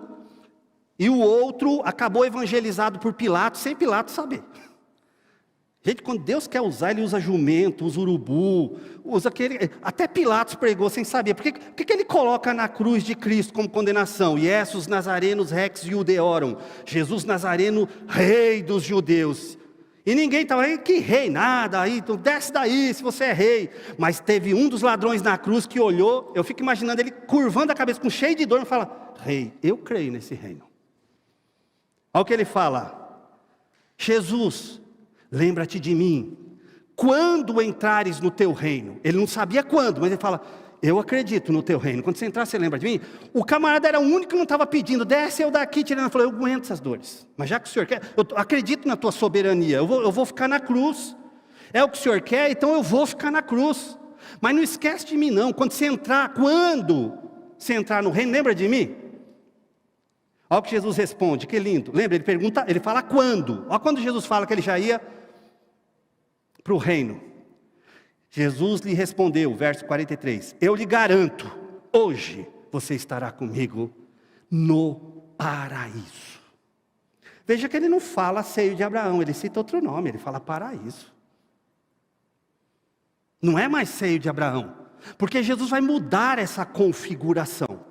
e o outro acabou evangelizado por Pilatos, sem Pilatos saber. Gente, quando Deus quer usar, Ele usa jumento, usa urubu, usa aquele... Até Pilatos pregou sem saber. Por que Ele coloca na cruz de Cristo como condenação? Jesus Nazarenos Rex Judeorum. Jesus Nazareno, rei dos judeus. E ninguém estava aí, que rei, nada, aí, então desce daí se você é rei. Mas teve um dos ladrões na cruz que olhou, eu fico imaginando ele curvando a cabeça, com cheio de dor, e fala, rei, eu creio nesse reino. Olha o que ele fala, Jesus, lembra-te de mim, quando entrares no teu reino. Ele não sabia quando, mas ele fala, eu acredito no teu reino. Quando você entrar, você lembra de mim? O camarada era o único que não estava pedindo, desce eu daqui, tirando. Ele falou, eu aguento essas dores. Mas já que o Senhor quer, eu acredito na tua soberania, eu vou ficar na cruz. É o que o Senhor quer, então eu vou ficar na cruz. Mas não esquece de mim não, quando você entrar no reino, lembra de mim? Olha o que Jesus responde, que lindo. Lembra, ele pergunta, ele fala quando. Olha quando Jesus fala que ele já ia para o reino. Jesus lhe respondeu, verso 43, eu lhe garanto, hoje você estará comigo no paraíso. Veja que ele não fala seio de Abraão, ele cita outro nome, ele fala paraíso. Não é mais seio de Abraão, porque Jesus vai mudar essa configuração.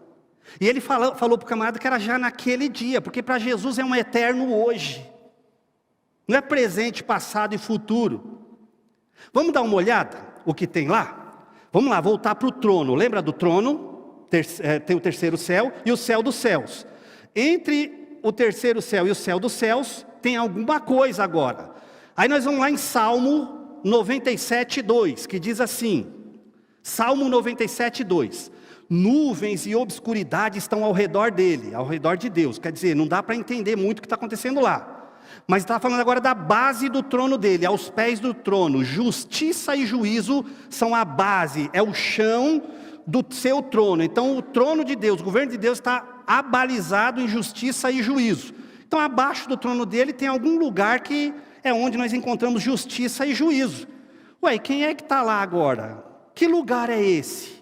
E ele falou para o camarada que era já naquele dia, porque para Jesus é um eterno hoje. Não é presente, passado e futuro. Vamos dar uma olhada o que tem lá? Vamos lá, voltar para o trono. Lembra do trono? Tem o terceiro céu e o céu dos céus. Entre o terceiro céu e o céu dos céus, tem alguma coisa agora. Aí nós vamos lá em Salmo 97, 2, que diz assim, Salmo 97, 2. Nuvens e obscuridade estão ao redor dele, ao redor de Deus. Quer dizer, não dá para entender muito o que está acontecendo lá. Mas está falando agora da base do trono dele, aos pés do trono. Justiça e juízo são a base, é o chão do seu trono. Então o trono de Deus, o governo de Deus está abalizado em justiça e juízo. Então abaixo do trono dele tem algum lugar que é onde nós encontramos justiça e juízo. Ué, quem é que está lá agora? Que lugar é esse?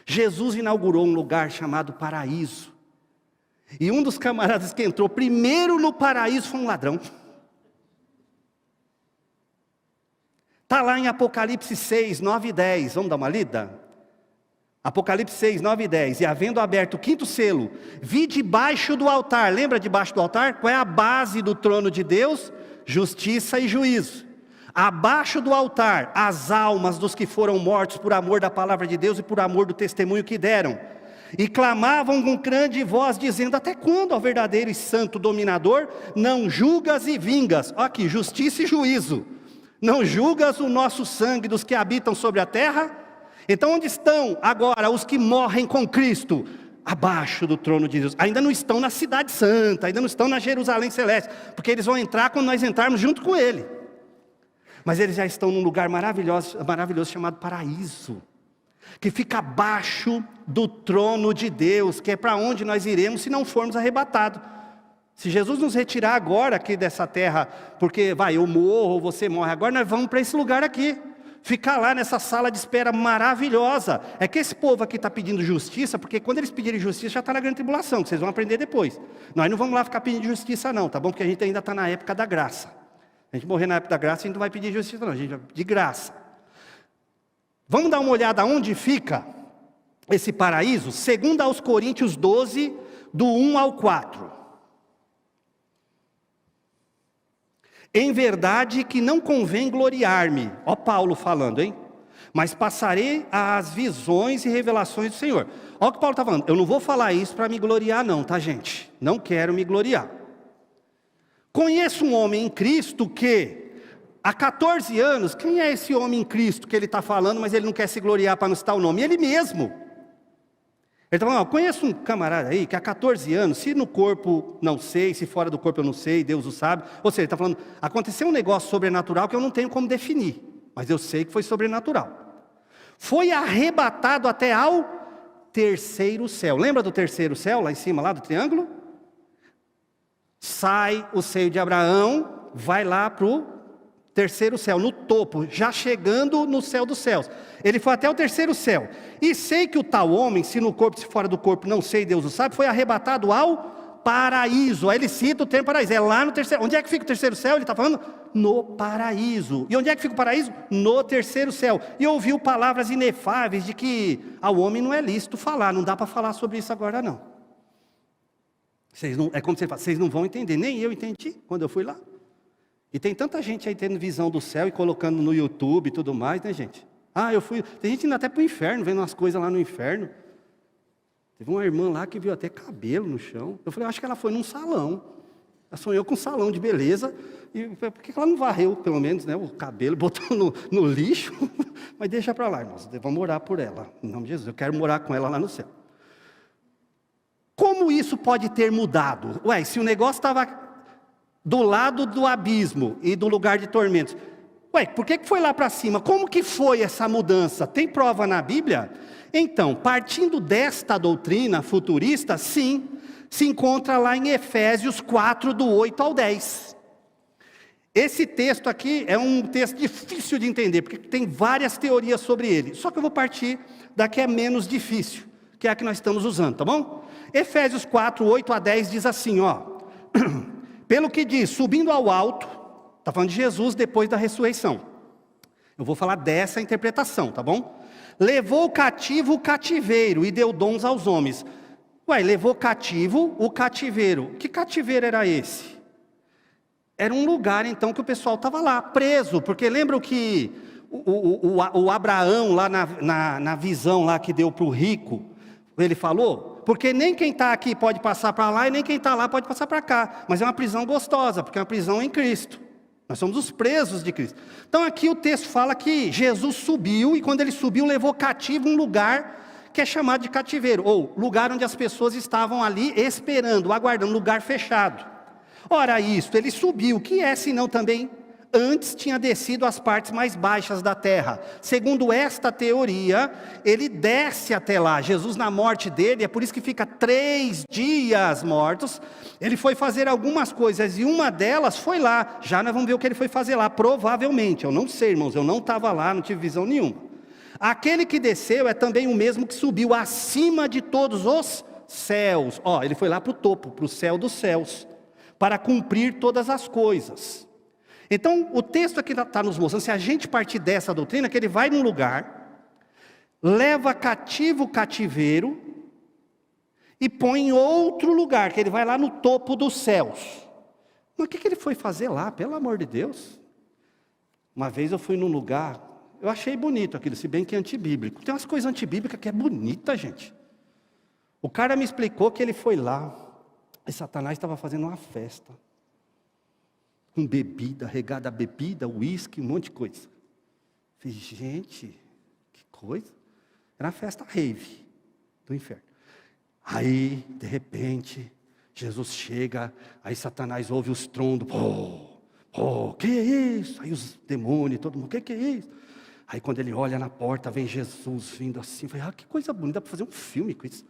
Jesus inaugurou um lugar chamado paraíso. E um dos camaradas que entrou primeiro no paraíso foi um ladrão. Está lá em Apocalipse 6, 9 e 10. Vamos dar uma lida? Apocalipse 6, 9 e 10. E havendo aberto o quinto selo, vi debaixo do altar. Lembra debaixo do altar? Qual é a base do trono de Deus? Justiça e juízo. Abaixo do altar, as almas dos que foram mortos por amor da palavra de Deus e por amor do testemunho que deram. E clamavam com grande voz, dizendo, até quando, ó verdadeiro e santo dominador, não julgas e vingas? Olha aqui, justiça e juízo. Não julgas o nosso sangue dos que habitam sobre a terra? Então onde estão agora os que morrem com Cristo? abaixo do trono de Deus. Ainda não estão na cidade santa, ainda não estão na Jerusalém celeste, porque eles vão entrar quando nós entrarmos junto com Ele. Mas eles já estão num lugar maravilhoso chamado paraíso, que fica abaixo do trono de Deus, que é para onde nós iremos se não formos arrebatados. Se Jesus nos retirar agora aqui dessa terra, porque eu morro ou você morre, agora nós vamos para esse lugar aqui. Ficar lá nessa sala de espera maravilhosa. É que esse povo aqui está pedindo justiça, porque quando eles pedirem justiça já está na grande tribulação, que vocês vão aprender depois. Nós não vamos lá ficar pedindo justiça não, tá bom? Porque a gente ainda está na época da graça. A gente morrer na época da graça, a gente não vai pedir justiça não, a gente vai pedir graça. Vamos dar uma olhada onde fica esse paraíso? 2 aos Coríntios 12, do 1 ao 4. Em verdade que não convém gloriar-me, ó Paulo falando, hein? Mas passarei às visões e revelações do Senhor. Olha o que Paulo está falando, eu não vou falar isso para me gloriar não, tá gente? Não quero me gloriar. Conheço um homem em Cristo que, há 14 anos, quem é esse homem em Cristo que ele está falando, mas ele não quer se gloriar para não citar o nome? Ele mesmo. Ele está falando, conheço um camarada aí que há 14 anos, se no corpo não sei, se fora do corpo eu não sei, Deus o sabe. Ou seja, ele está falando, aconteceu um negócio sobrenatural que eu não tenho como definir, mas eu sei que foi sobrenatural. Foi arrebatado até ao terceiro céu. Lembra do terceiro céu, lá em cima, lá do triângulo? Sai o seio de Abraão, vai lá para o terceiro céu, no topo, já chegando no céu dos céus. Ele foi até o terceiro céu. E sei que o tal homem, se no corpo, se fora do corpo, não sei, Deus o sabe, foi arrebatado ao paraíso. Aí ele cita o termo paraíso, é lá no terceiro. Onde é que fica o terceiro céu? Ele está falando no paraíso. E onde é que fica o paraíso? No terceiro céu. E ouviu palavras inefáveis de que ao homem não é lícito falar, não dá para falar sobre isso agora não. É como você fala, vocês não vão entender, nem eu entendi quando eu fui lá. E tem tanta gente aí tendo visão do céu e colocando no YouTube e tudo mais, né gente? Tem gente indo até para o inferno, vendo umas coisas lá no inferno. Teve uma irmã lá que viu até cabelo no chão. Eu falei, acho que ela foi num salão. Ela sonhou com um salão de beleza. E por que ela não varreu, pelo menos, né, o cabelo, botou no lixo? Mas deixa para lá, irmãos, vamos orar por ela. Em nome de Jesus, eu quero morar com ela lá no céu. Como isso pode ter mudado? Se o negócio estava do lado do abismo e do lugar de tormentos. Por que foi lá para cima? Como que foi essa mudança? Tem prova na Bíblia? Então, partindo desta doutrina futurista, sim, se encontra lá em Efésios 4, do 8 ao 10. Esse texto aqui é um texto difícil de entender, porque tem várias teorias sobre ele. Só que eu vou partir da que é menos difícil, que é a que nós estamos usando, tá bom? Efésios 4, 8 a 10 diz assim, ó... Pelo que diz, subindo ao alto, está falando de Jesus depois da ressurreição. Eu vou falar dessa interpretação, tá bom? Levou cativo o cativeiro e deu dons aos homens. Levou cativo o cativeiro. Que cativeiro era esse? Era um lugar então que o pessoal estava lá, preso. Porque lembram que o Abraão lá na visão lá que deu para o rico, ele falou... Porque nem quem está aqui pode passar para lá e nem quem está lá pode passar para cá. Mas é uma prisão gostosa, porque é uma prisão em Cristo. Nós somos os presos de Cristo. Então aqui o texto fala que Jesus subiu e quando ele subiu levou cativo um lugar que é chamado de cativeiro. Ou lugar onde as pessoas estavam ali esperando, aguardando, lugar fechado. Ora isto, ele subiu, que é senão também... Antes tinha descido às partes mais baixas da terra. Segundo esta teoria, ele desce até lá. Jesus na morte dele, é por isso que fica 3 dias mortos. Ele foi fazer algumas coisas e uma delas foi lá. Já nós vamos ver o que ele foi fazer lá, provavelmente. Eu não sei, irmãos, eu não estava lá, não tive visão nenhuma. Aquele que desceu é também o mesmo que subiu acima de todos os céus. Ele foi lá para o topo, para o céu dos céus, para cumprir todas as coisas. Então, o texto aqui está nos mostrando, se a gente partir dessa doutrina, que ele vai num lugar, leva cativo o cativeiro, e põe em outro lugar, que ele vai lá no topo dos céus. Mas o que ele foi fazer lá, pelo amor de Deus? Uma vez eu fui num lugar, eu achei bonito aquilo, se bem que é antibíblico. Tem umas coisas antibíblicas que é bonita, gente. O cara me explicou que ele foi lá, e Satanás estava fazendo uma festa. Com bebida, regada a bebida, uísque, um monte de coisa. Falei, gente, que coisa. Era uma festa rave do inferno. Aí, de repente, Jesus chega, aí Satanás ouve os trondos. Que é isso? Aí os demônios, todo mundo, que é isso? Aí quando ele olha na porta, vem Jesus vindo assim. Fala, que coisa bonita, dá para fazer um filme com isso.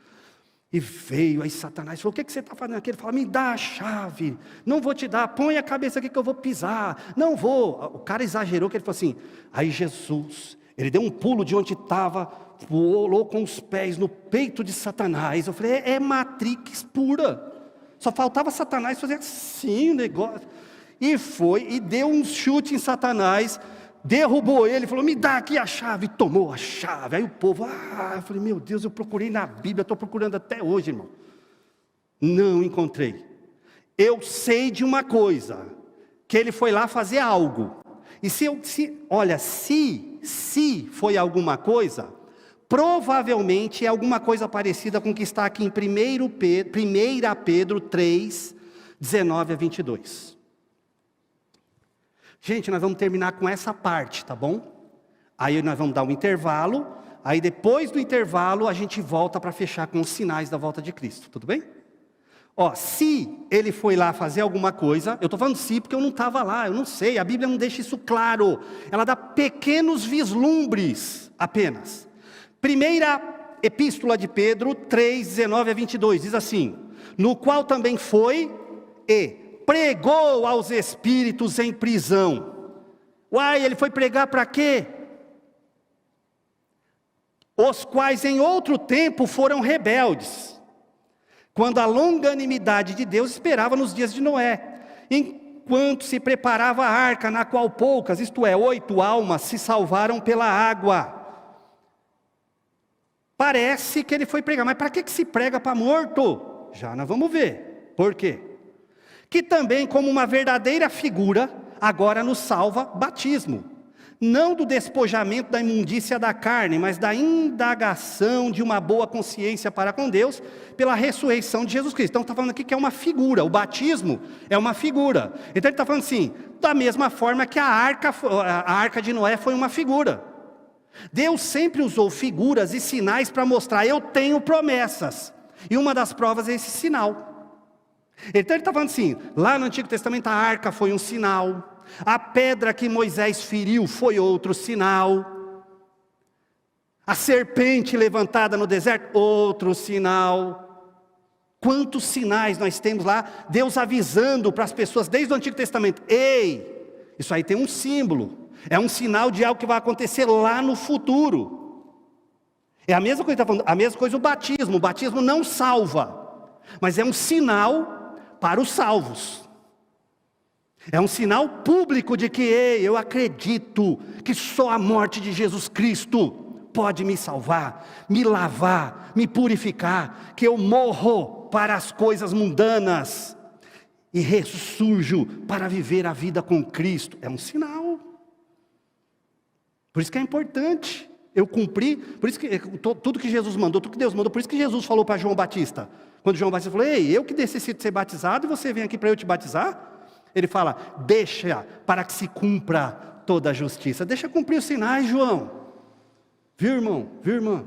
E veio, aí Satanás falou, o que você está fazendo aqui? Ele fala, me dá a chave, não vou te dar, põe a cabeça aqui que eu vou pisar, não vou. O cara exagerou, que ele falou assim, aí Jesus, ele deu um pulo de onde estava, pulou com os pés no peito de Satanás. Eu falei, é Matrix pura, só faltava Satanás fazer assim o negócio. E foi, e deu um chute em Satanás, derrubou ele, falou, me dá aqui a chave, tomou a chave. Aí o povo, eu falei, meu Deus, eu procurei na Bíblia, estou procurando até hoje, irmão. Não encontrei. Eu sei de uma coisa, que ele foi lá fazer algo. E se foi alguma coisa, provavelmente é alguma coisa parecida com o que está aqui em 1 Pedro 3, 19 a 22. Gente, nós vamos terminar com essa parte, tá bom? Aí nós vamos dar um intervalo, aí depois do intervalo a gente volta para fechar com os sinais da volta de Cristo, tudo bem? Se ele foi lá fazer alguma coisa, eu estou falando se porque eu não estava lá, eu não sei, a Bíblia não deixa isso claro, ela dá pequenos vislumbres apenas. Primeira epístola de Pedro 3, 19 a 22, diz assim, no qual também foi e pregou aos espíritos em prisão. Ele foi pregar para quê? Os quais em outro tempo foram rebeldes, quando a longanimidade de Deus esperava nos dias de Noé, enquanto se preparava a arca, na qual poucas, isto é, 8 almas, se salvaram pela água. Parece que ele foi pregar, mas para que se prega para morto? Já nós vamos ver. Por quê? Que também, como uma verdadeira figura, agora nos salva batismo, não do despojamento da imundícia da carne, mas da indagação de uma boa consciência para com Deus, pela ressurreição de Jesus Cristo. Então está falando aqui que é uma figura, o batismo é uma figura. Então ele está falando assim, da mesma forma que a arca de Noé foi uma figura. Deus sempre usou figuras e sinais para mostrar, eu tenho promessas, e uma das provas é esse sinal. Então ele está falando assim, lá no Antigo Testamento a arca foi um sinal, a pedra que Moisés feriu foi outro sinal, a serpente levantada no deserto, outro sinal. Quantos sinais nós temos lá, Deus avisando para as pessoas desde o Antigo Testamento, ei, isso aí tem um símbolo, é um sinal de algo que vai acontecer lá no futuro. É a mesma coisa, a mesma coisa o batismo não salva, mas é um sinal para os salvos. É um sinal público de que eu acredito que só a morte de Jesus Cristo pode me salvar, me lavar, me purificar, que eu morro para as coisas mundanas e ressurjo para viver a vida com Cristo. É um sinal. Por isso que é importante eu cumprir, por isso que tudo que Jesus mandou, tudo que Deus mandou, por isso que Jesus falou para João Batista, quando João Batista falou, ei, eu que necessito ser batizado e você vem aqui para eu te batizar? Ele fala, deixa para que se cumpra toda a justiça, deixa cumprir os sinais, João. Viu, irmão? Viu, irmã?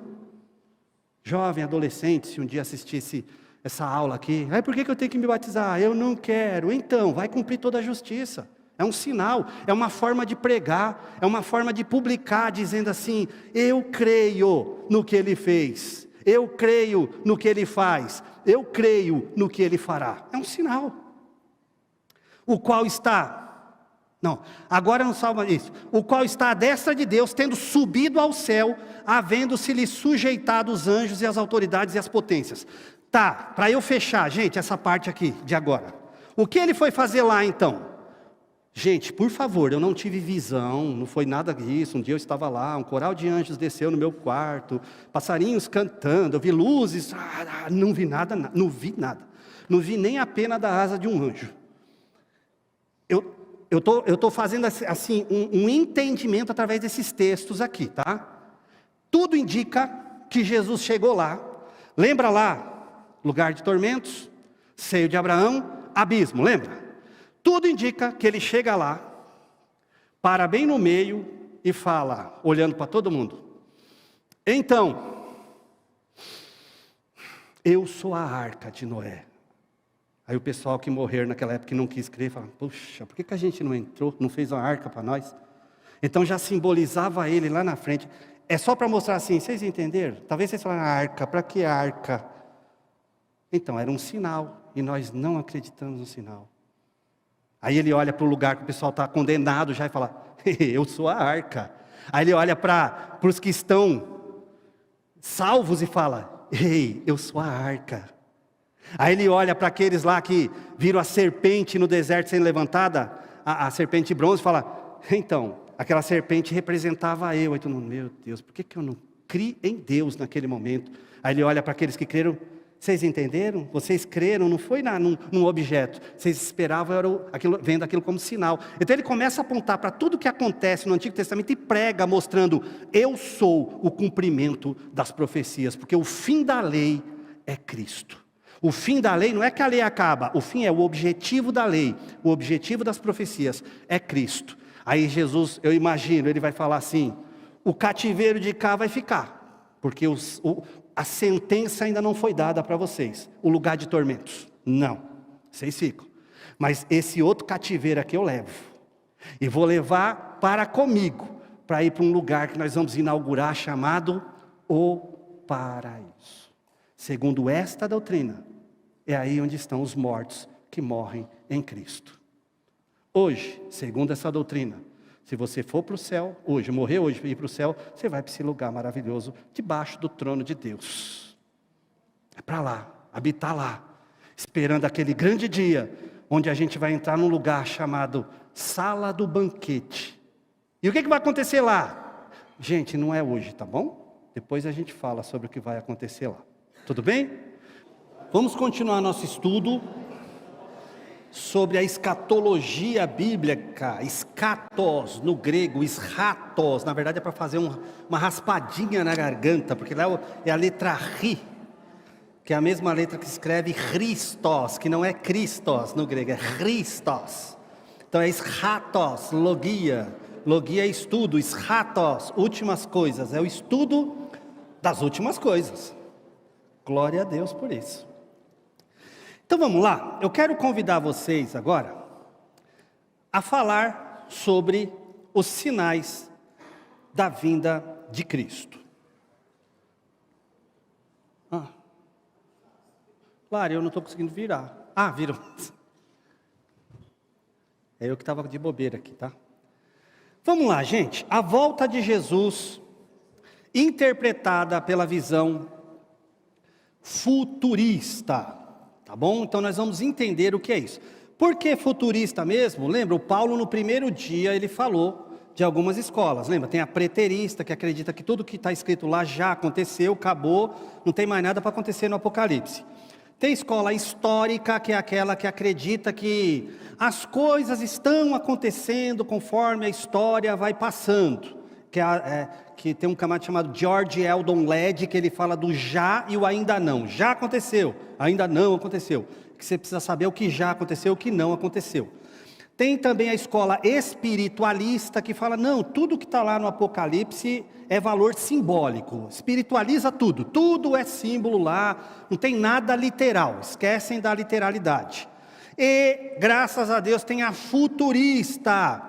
Jovem, adolescente, se um dia assistisse essa aula aqui, por que eu tenho que me batizar? Eu não quero. Então, vai cumprir toda a justiça. É um sinal, é uma forma de pregar, é uma forma de publicar, dizendo assim, eu creio no que ele fez, eu creio no que ele faz, eu creio no que ele fará. É um sinal. O qual está, agora não salva isso, o qual está à destra de Deus, tendo subido ao céu, havendo-se-lhe sujeitado os anjos e as autoridades e as potências. Para eu fechar, gente, essa parte aqui de agora. O que ele foi fazer lá então? Gente, por favor, eu não tive visão, não foi nada disso. Um dia eu estava lá, um coral de anjos desceu no meu quarto, passarinhos cantando, eu vi luzes, não vi nada, não vi nem a pena da asa de um anjo. Eu tô fazendo assim um entendimento através desses textos aqui, tá? Tudo indica que Jesus chegou lá, lembra lá, lugar de tormentos, seio de Abraão, abismo, lembra? Tudo indica que ele chega lá, para bem no meio e fala, olhando para todo mundo, então, Eu sou a arca de Noé. Aí o pessoal que morrer naquela época que não quis crer, fala, puxa, por que a gente não entrou, não fez uma arca para nós? Então já simbolizava ele lá na frente. É só para mostrar assim, vocês entenderam? Talvez vocês falem, arca, para que arca? Então era um sinal, e nós não acreditamos no sinal. Aí ele olha para o lugar que o pessoal está condenado já e fala, eu sou a arca. Aí ele olha para os que estão salvos e fala, ei, eu sou a arca. Aí ele olha para aqueles lá que viram a serpente no deserto sendo levantada, a serpente de bronze, e fala, então, aquela serpente representava eu. Aí todo mundo, meu Deus, por que eu não criei em Deus naquele momento? Aí ele olha para aqueles que creram, vocês entenderam? Vocês creram, não foi num objeto, vocês esperavam, vendo aquilo como sinal. Então ele começa a apontar para tudo que acontece no Antigo Testamento e prega mostrando, eu sou o cumprimento das profecias, porque o fim da lei é Cristo. O fim da lei não é que a lei acaba, o fim é o objetivo da lei, o objetivo das profecias é Cristo. Aí Jesus, eu imagino, ele vai falar assim, o cativeiro de cá vai ficar, porque a sentença ainda não foi dada para vocês, o lugar de tormentos, não, vocês ficam. Mas esse outro cativeiro aqui eu levo, e vou levar para comigo, para ir para um lugar que nós vamos inaugurar chamado o paraíso. Segundo esta doutrina, é aí onde estão os mortos que morrem em Cristo. Hoje, segundo essa doutrina, se você for para o céu, hoje, morrer hoje e ir para o céu, você vai para esse lugar maravilhoso, debaixo do trono de Deus. É para lá, habitar lá, esperando aquele grande dia, onde a gente vai entrar num lugar chamado Sala do Banquete. E o que vai acontecer lá? Gente, não é hoje, tá bom? Depois a gente fala sobre o que vai acontecer lá. Tudo bem? Vamos continuar nosso estudo sobre a escatologia bíblica, escatos no grego, eschatos, na verdade é para fazer uma raspadinha na garganta, porque lá é a letra ri, que é a mesma letra que escreve Christos, que não é Christos no grego, é Christos. Então é eschatos, logia é estudo, eschatos, últimas coisas, é o estudo das últimas coisas. Glória a Deus por isso. Então vamos lá, eu quero convidar vocês agora a falar sobre os sinais da vinda de Cristo. Claro, eu não estou conseguindo virar. Viram. É eu que estava de bobeira aqui, tá? Vamos lá, gente. A volta de Jesus, interpretada pela visão futurista. Tá bom? Então nós vamos entender o que é isso. Por que futurista mesmo? Lembra, o Paulo no primeiro dia ele falou de algumas escolas. Lembra, tem a preterista que acredita que tudo que está escrito lá já aconteceu, acabou, não tem mais nada para acontecer no Apocalipse. Tem escola histórica, que é aquela que acredita que as coisas estão acontecendo conforme a história vai passando. Que tem um camarada chamado George Eldon Ladd, que ele fala do já e o ainda não. Já aconteceu, ainda não aconteceu. Que você precisa saber o que já aconteceu e o que não aconteceu. Tem também a escola espiritualista, que fala, não, tudo que está lá no Apocalipse é valor simbólico. Espiritualiza tudo, tudo é símbolo lá, não tem nada literal, esquecem da literalidade. E, graças a Deus, tem a futurista.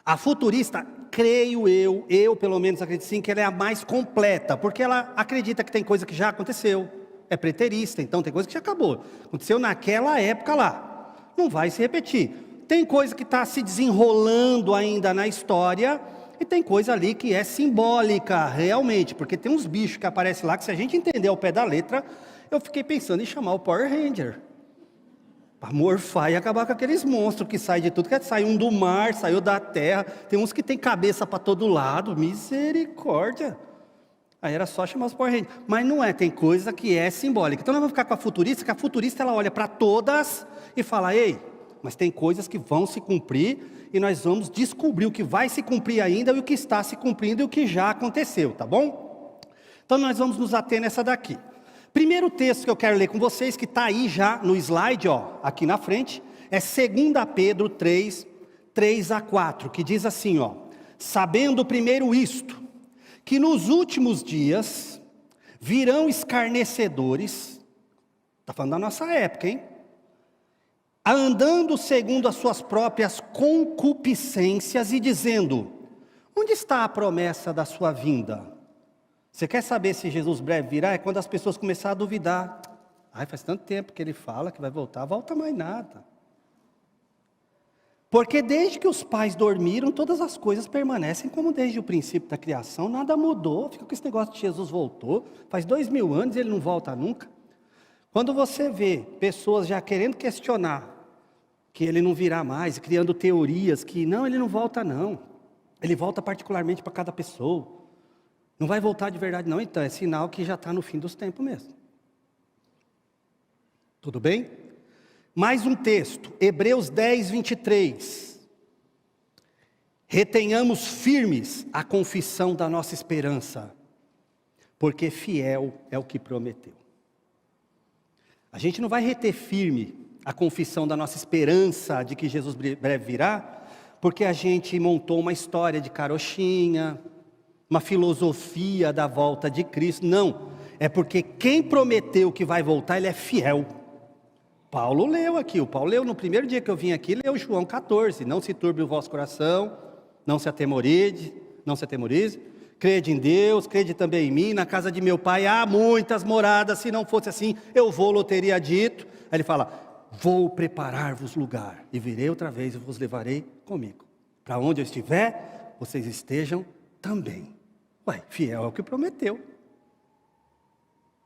A futurista, creio eu pelo menos acredito sim, que ela é a mais completa, porque ela acredita que tem coisa que já aconteceu, é preterista, então tem coisa que já acabou, aconteceu naquela época lá, não vai se repetir. Tem coisa que está se desenrolando ainda na história, e tem coisa ali que é simbólica, realmente, porque tem uns bichos que aparecem lá, que se a gente entender ao pé da letra, eu fiquei pensando em chamar o Power Ranger, para morfar e acabar com aqueles monstros que saem de tudo, que saiu um do mar, saiu da terra, tem uns que tem cabeça para todo lado, misericórdia. Aí era só chamar os Power Rangers, mas não é, tem coisa que é simbólica. Então nós vamos ficar com a futurista, que a futurista ela olha para todas e fala, ei, mas tem coisas que vão se cumprir, e nós vamos descobrir o que vai se cumprir ainda, e o que está se cumprindo e o que já aconteceu, tá bom? Então nós vamos nos ater nessa daqui. Primeiro texto que eu quero ler com vocês, que está aí já no slide, aqui na frente, é 2 Pedro 3, 3-4, que diz assim, sabendo primeiro isto, que nos últimos dias virão escarnecedores, está falando da nossa época, hein? Andando segundo as suas próprias concupiscências e dizendo: onde está a promessa da sua vinda? Você quer saber se Jesus breve virá? É quando as pessoas começarem a duvidar. Ai, faz tanto tempo que ele fala que vai voltar, volta mais nada. Porque desde que os pais dormiram, todas as coisas permanecem como desde o princípio da criação, nada mudou. Fica com esse negócio de Jesus voltou, faz 2000 anos e ele não volta nunca. Quando você vê pessoas já querendo questionar que ele não virá mais, criando teorias que não, ele não volta não. Ele volta particularmente para cada pessoa. Não vai voltar de verdade não, então é sinal que já está no fim dos tempos mesmo. Tudo bem? Mais um texto, Hebreus 10, 23. Retenhamos firmes a confissão da nossa esperança, porque fiel é o que prometeu. A gente não vai reter firme a confissão da nossa esperança de que Jesus breve virá, porque a gente montou uma história de carochinha, uma filosofia da volta de Cristo. Não, é porque quem prometeu que vai voltar, ele é fiel. Paulo leu aqui, o Paulo leu no primeiro dia que eu vim aqui, leu João 14, não se turbe o vosso coração, não se atemorize, crede em Deus, crede também em mim, na casa de meu pai há muitas moradas, se não fosse assim, eu vou, teria dito. Aí ele fala, vou preparar-vos lugar, e virei outra vez e vos levarei comigo. Para onde eu estiver, vocês estejam também. Ué, fiel é o que prometeu.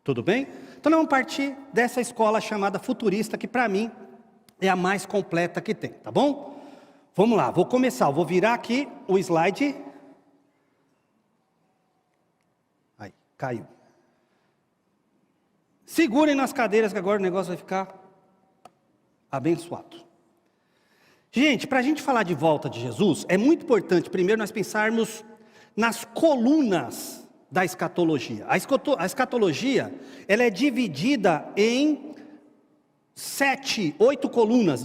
Tudo bem? Então nós vamos partir dessa escola chamada futurista, que para mim é a mais completa que tem, tá bom? Vamos lá, vou começar, vou virar aqui o slide. Aí, caiu. Segurem nas cadeiras que agora o negócio vai ficar abençoado. Gente, para a gente falar de volta de Jesus, é muito importante primeiro nós pensarmos nas colunas da escatologia. A escatologia, ela é dividida em 8 colunas.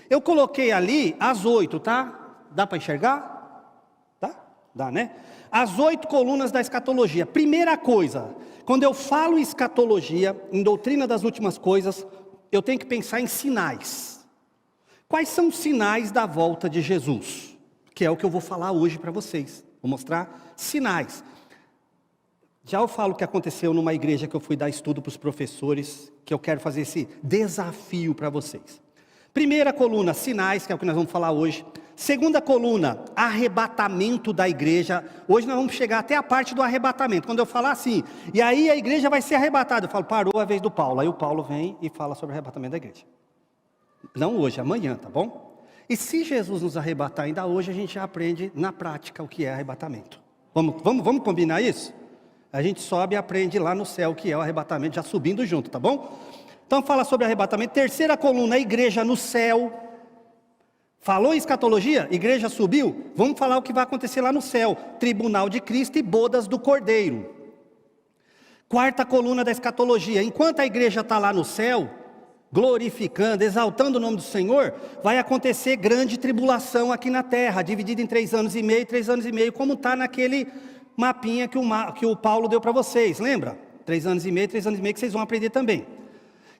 Eu coloquei ali as 8, tá? Dá para enxergar? Tá? Dá, né? As 8 colunas da escatologia. Primeira coisa, quando eu falo em escatologia, em doutrina das últimas coisas, eu tenho que pensar em sinais. Quais são os sinais da volta de Jesus? Que é o que eu vou falar hoje para vocês. Vou mostrar sinais. Já eu falo o que aconteceu numa igreja que eu fui dar estudo para os professores, que eu quero fazer esse desafio para vocês. Primeira coluna, sinais, que é o que nós vamos falar hoje. Segunda coluna, arrebatamento da igreja. Hoje nós vamos chegar até a parte do arrebatamento. Quando eu falar assim, e aí a igreja vai ser arrebatada, eu falo, parou a vez do Paulo. Aí o Paulo vem e fala sobre o arrebatamento da igreja. Não hoje, amanhã, tá bom? E se Jesus nos arrebatar ainda hoje, a gente já aprende na prática o que é arrebatamento. Vamos combinar isso? A gente sobe e aprende lá no céu o que é o arrebatamento, já subindo junto, tá bom? Então fala sobre arrebatamento. Terceira coluna, a igreja no céu. Falou em escatologia? Igreja subiu? Vamos falar o que vai acontecer lá no céu. Tribunal de Cristo e bodas do Cordeiro. Quarta coluna da escatologia. Enquanto a igreja está lá no céu, glorificando, exaltando o nome do Senhor, vai acontecer grande tribulação aqui na terra, dividida em 3 anos e meio, 3 anos e meio, como está naquele mapinha que o Paulo deu para vocês, lembra? 3 anos e meio, 3 anos e meio, que vocês vão aprender também.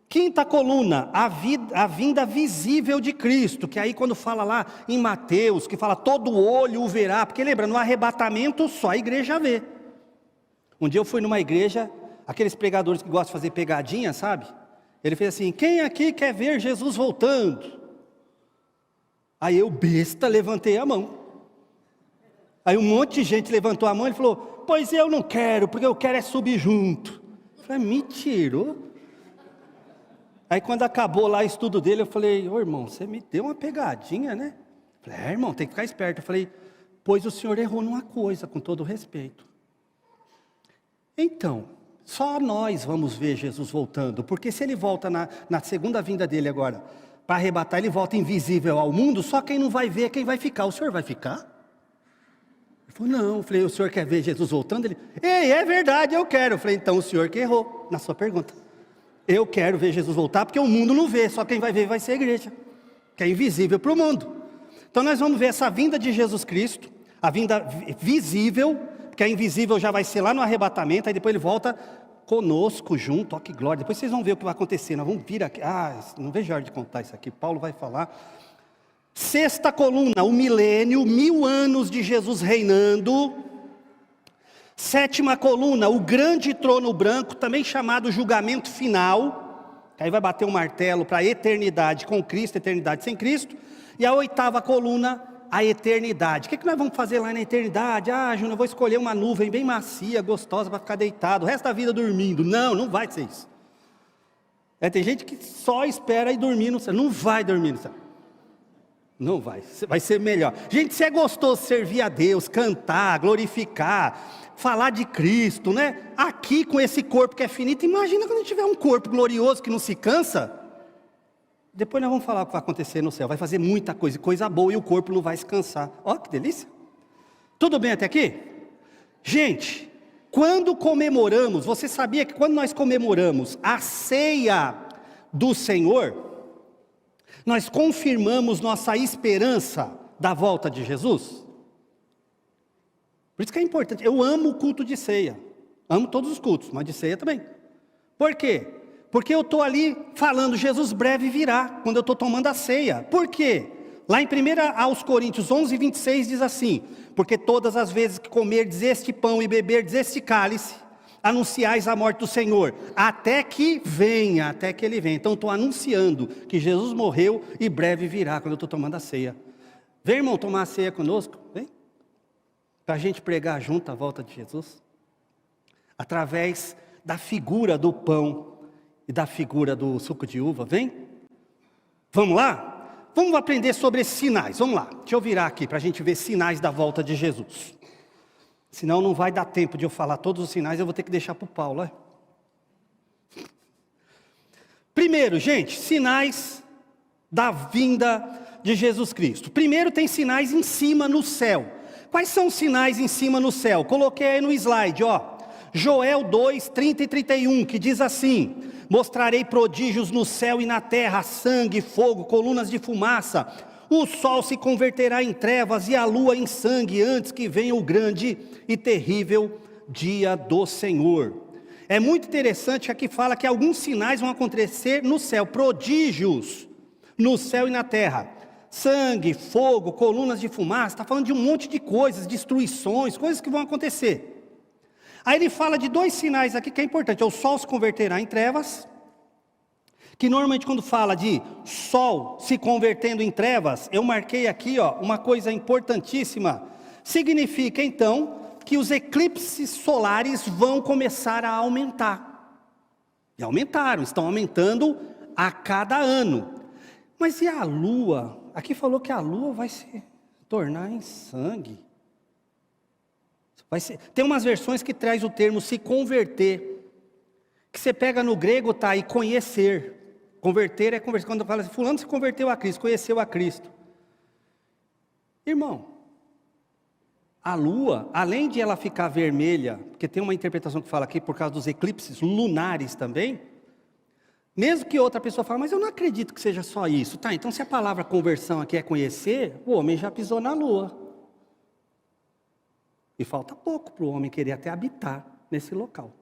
Quinta coluna, a vinda visível de Cristo, que aí quando fala lá em Mateus, que fala todo olho o verá, porque lembra, no arrebatamento só a igreja vê. Um dia eu fui numa igreja, aqueles pregadores que gostam de fazer pegadinha, sabe? Ele fez assim, quem aqui quer ver Jesus voltando? Aí eu, besta, levantei a mão. Aí um monte de gente levantou a mão e falou, pois eu não quero, porque eu quero é subir junto. Eu falei, me tirou. Aí quando acabou lá o estudo dele, eu falei, ô irmão, você me deu uma pegadinha, né? Eu falei, irmão, tem que ficar esperto. Eu falei, pois o senhor errou numa coisa, com todo respeito. Então, só nós vamos ver Jesus voltando, porque se ele volta na segunda vinda dele agora, para arrebatar, ele volta invisível ao mundo, só quem não vai ver é quem vai ficar. O senhor vai ficar? Ele falou, não. Eu falei, o senhor quer ver Jesus voltando? Ele, ei, é verdade, eu quero. Eu falei, então o senhor que errou na sua pergunta. Eu quero ver Jesus voltar, porque o mundo não vê, só quem vai ver vai ser a igreja, que é invisível para o mundo. Então nós vamos ver essa vinda de Jesus Cristo, a vinda visível, porque a invisível já vai ser lá no arrebatamento, aí depois ele volta conosco junto, ó que glória, depois vocês vão ver o que vai acontecer, nós vamos vir aqui, não vejo a hora de contar isso aqui, Paulo vai falar. Sexta coluna, o milênio, 1000 anos de Jesus reinando. Sétima coluna, o grande trono branco, também chamado julgamento final, que aí vai bater um martelo para a eternidade com Cristo, eternidade sem Cristo. E a oitava coluna, a eternidade. O que nós vamos fazer lá na eternidade? Júnior, eu vou escolher uma nuvem bem macia, gostosa, para ficar deitado, o resto da vida dormindo. Não vai ser isso. Tem gente que só espera ir dormir no céu, não vai dormir no céu. Não vai ser melhor. Gente, se é gostoso servir a Deus, cantar, glorificar, falar de Cristo, né? Aqui com esse corpo que é finito, imagina quando tiver um corpo glorioso que não se cansa. Depois nós vamos falar o que vai acontecer no céu, vai fazer muita coisa boa e o corpo não vai se cansar. Ó, que delícia. Tudo bem até aqui? Gente, quando comemoramos, você sabia que quando nós comemoramos a ceia do Senhor, nós confirmamos nossa esperança da volta de Jesus? Por isso que é importante, eu amo o culto de ceia, amo todos os cultos, mas de ceia também. Por quê? Porque eu estou ali falando, Jesus breve virá, quando eu estou tomando a ceia. Por quê? Lá em 1 aos Coríntios 11, 26 diz assim: porque todas as vezes que comerdes este pão e beberdes este cálice, anunciais a morte do Senhor, até que Ele venha. Então estou anunciando que Jesus morreu e breve virá, quando eu estou tomando a ceia. Vem, irmão, tomar a ceia conosco, vem, para a gente pregar junto a volta de Jesus, através da figura do pão e da figura do suco de uva, vem? Vamos lá? Vamos aprender sobre esses sinais, vamos lá, deixa eu virar aqui para a gente ver sinais da volta de Jesus. Senão não vai dar tempo de eu falar todos os sinais, eu vou ter que deixar para o Paulo, né? Primeiro, gente, sinais da vinda de Jesus Cristo. Primeiro tem sinais em cima no céu. Quais são os sinais em cima no céu? Coloquei aí no slide, ó. Joel 2, 30 e 31, que diz assim: mostrarei prodígios no céu e na terra, sangue, fogo, colunas de fumaça. O sol se converterá em trevas e a lua em sangue, antes que venha o grande e terrível dia do Senhor. É muito interessante que aqui fala que alguns sinais vão acontecer no céu, prodígios no céu e na terra. Sangue, fogo, colunas de fumaça, está falando de um monte de coisas, destruições, coisas que vão acontecer. Aí ele fala de 2 sinais aqui que é importante: o sol se converterá em trevas, que normalmente quando fala de sol se convertendo em trevas, eu marquei aqui, ó, uma coisa importantíssima. Significa então que os eclipses solares vão começar a aumentar. E aumentaram, estão aumentando a cada ano. Mas e a lua? Aqui falou que a lua vai se tornar em sangue. Tem umas versões que traz o termo se converter, que você pega no grego, tá aí, conhecer. Converter é conversar, quando fala assim, fulano se converteu a Cristo, conheceu a Cristo. Irmão, a lua, além de ela ficar vermelha, porque tem uma interpretação que fala aqui por causa dos eclipses lunares também, mesmo que outra pessoa fale, mas eu não acredito que seja só isso. Tá, então se a palavra conversão aqui é conhecer, o homem já pisou na lua. E falta pouco para o homem querer até habitar nesse local.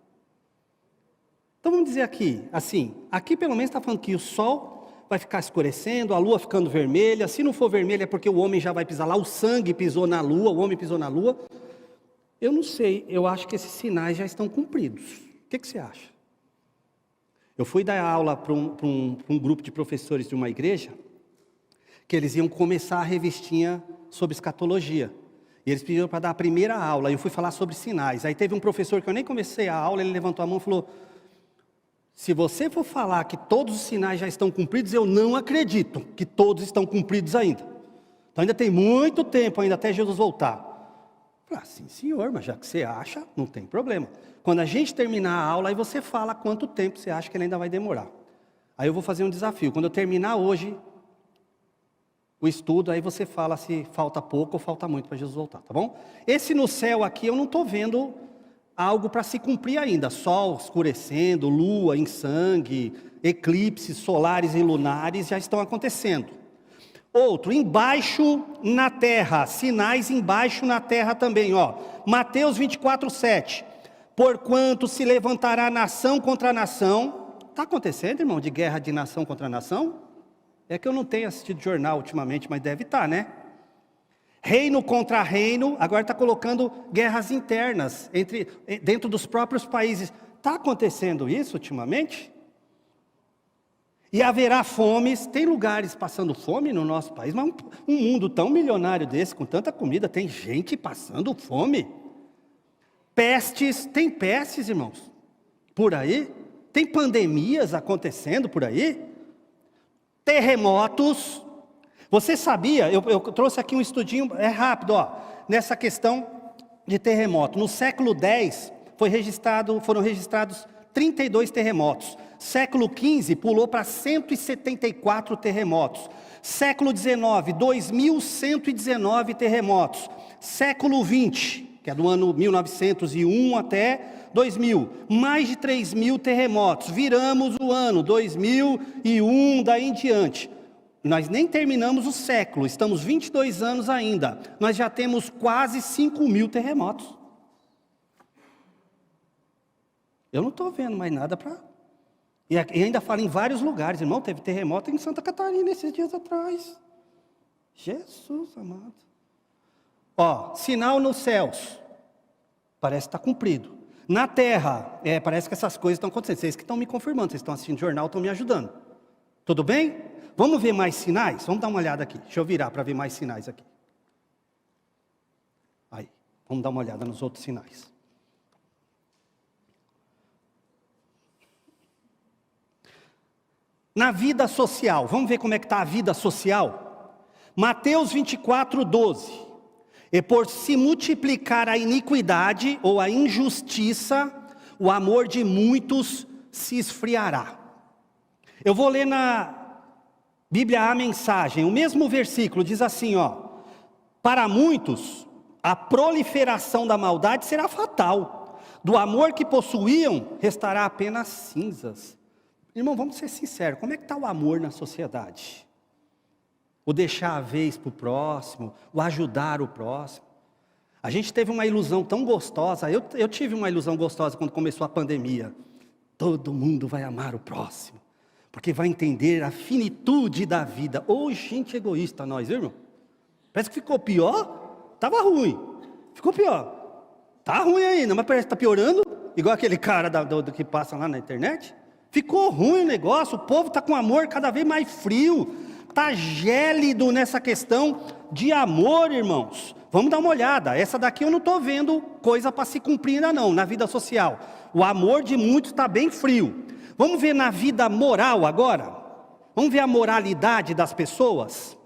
Então vamos dizer aqui, assim, aqui pelo menos está falando que o sol vai ficar escurecendo, a lua ficando vermelha. Se não for vermelha é porque o homem já vai pisar lá, o sangue pisou na lua, o homem pisou na lua. Eu não sei, eu acho que esses sinais já estão cumpridos. O que você acha? Eu fui dar aula para um grupo de professores de uma igreja, que eles iam começar a revistinha sobre escatologia. E eles pediram para dar a primeira aula, e eu fui falar sobre sinais. Aí teve um professor que eu nem comecei a aula, ele levantou a mão e falou: se você for falar que todos os sinais já estão cumpridos, eu não acredito que todos estão cumpridos ainda. Então ainda tem muito tempo ainda até Jesus voltar. Eu falei, sim senhor, mas já que você acha, não tem problema. Quando a gente terminar a aula, aí você fala quanto tempo você acha que ele ainda vai demorar. Aí eu vou fazer um desafio, quando eu terminar hoje o estudo, aí você fala se falta pouco ou falta muito para Jesus voltar, tá bom? Esse no céu aqui eu não estou vendo algo para se cumprir ainda, sol escurecendo, lua em sangue, eclipses solares e lunares já estão acontecendo. Outro, embaixo na terra, sinais embaixo na terra também, ó. Mateus 24:7. Porquanto se levantará nação contra nação. Está acontecendo, irmão, de guerra de nação contra nação? É que eu não tenho assistido jornal ultimamente, mas deve estar, né? Reino contra reino, agora está colocando guerras internas dentro dos próprios países. Está acontecendo isso ultimamente? E haverá fomes, tem lugares passando fome no nosso país, mas um mundo tão milionário desse, com tanta comida, tem gente passando fome. Pestes, tem pestes, irmãos, por aí. Tem pandemias acontecendo por aí. Terremotos. Você sabia, eu trouxe aqui um estudinho, é rápido, ó, nessa questão de terremoto. No século X, foram registrados 32 terremotos. Século XV pulou para 174 terremotos. Século XIX, 2.119 terremotos. Século XX, que é do ano 1901 até 2000, mais de 3.000 terremotos. Viramos o ano 2001, daí em diante. Nós nem terminamos o século, estamos 22 anos ainda. Nós já temos quase 5.000 terremotos. Eu não estou vendo mais nada para... E ainda fala em vários lugares, irmão, teve terremoto em Santa Catarina esses dias atrás. Jesus amado. Ó, sinal nos céus, parece que está cumprido. Na terra, parece que essas coisas estão acontecendo. Vocês que estão me confirmando, vocês estão assistindo jornal, estão me ajudando. Tudo bem? Vamos ver mais sinais? Vamos dar uma olhada aqui. Deixa eu virar para ver mais sinais aqui. Aí, vamos dar uma olhada nos outros sinais. Na vida social, vamos ver como é que está a vida social? Mateus 24:12. E por se multiplicar a iniquidade ou a injustiça, o amor de muitos se esfriará. Eu vou ler na Bíblia a Mensagem, o mesmo versículo diz assim, ó: para muitos, a proliferação da maldade será fatal. Do amor que possuíam, restará apenas cinzas. Irmão, vamos ser sinceros, como é que está o amor na sociedade? O deixar a vez para o próximo, o ajudar o próximo. A gente teve uma ilusão tão gostosa, eu tive uma ilusão gostosa quando começou a pandemia. Todo mundo vai amar o próximo, porque vai entender a finitude da vida. Ô, gente egoísta nós, viu, irmão? Parece que ficou pior, estava ruim, ficou pior. Está ruim ainda, mas parece que está piorando, igual aquele cara do que passa lá na internet. Ficou ruim o negócio, o povo está com amor cada vez mais frio, está gélido nessa questão de amor, irmãos. Vamos dar uma olhada, essa daqui eu não estou vendo coisa para se cumprir ainda não, na vida social. O amor de muitos está bem frio. Vamos ver na vida moral agora? Vamos ver a moralidade das pessoas?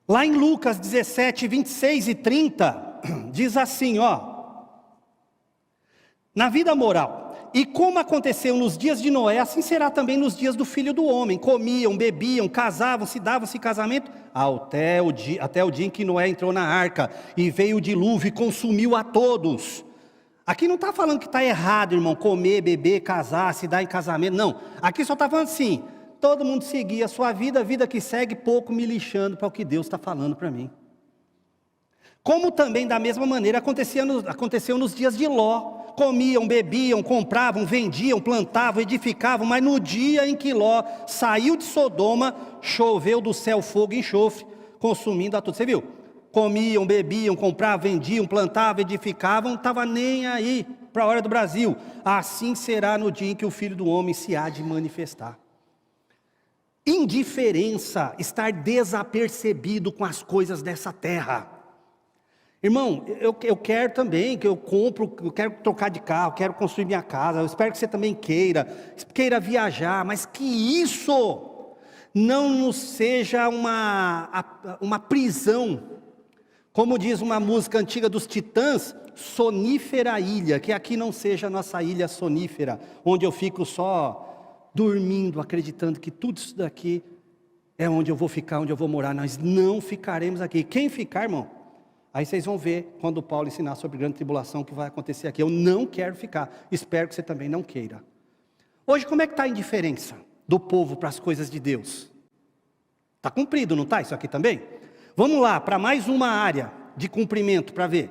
Lá em Lucas 17, 26 e 30, diz assim, ó. Na vida moral... E como aconteceu nos dias de Noé, assim será também nos dias do Filho do Homem. Comiam, bebiam, casavam-se, davam-se casamento, até o dia em que Noé entrou na arca, e veio o dilúvio e consumiu a todos. Aqui não está falando que está errado, irmão, comer, beber, casar, se dar em casamento, não. Aqui só está falando assim, todo mundo seguir a sua vida, a vida que segue, pouco me lixando para o que Deus está falando para mim. Como também da mesma maneira aconteceu nos dias de Ló. Comiam, bebiam, compravam, vendiam, plantavam, edificavam, mas no dia em que Ló saiu de Sodoma, choveu do céu fogo e enxofre, consumindo a tudo. Você viu? Comiam, bebiam, compravam, vendiam, plantavam, edificavam, não estava nem aí para a hora do Brasil. Assim será no dia em que o Filho do Homem se há de manifestar. Indiferença, estar desapercebido com as coisas dessa terra. Irmão, eu quero também que eu quero trocar de carro, quero construir minha casa, eu espero que você também queira viajar, mas que isso não nos seja uma prisão, como diz uma música antiga dos Titãs, sonífera ilha, que aqui não seja a nossa ilha sonífera, onde eu fico só dormindo, acreditando que tudo isso daqui é onde eu vou ficar, onde eu vou morar. Nós não ficaremos aqui. Quem ficar, irmão? Aí vocês vão ver, quando Paulo ensinar sobre grande tribulação, o que vai acontecer aqui. Eu não quero ficar, espero que você também não queira. Hoje, como é que está a indiferença do povo para as coisas de Deus? Está cumprido, não está isso aqui também? Vamos lá, para mais uma área de cumprimento, para ver.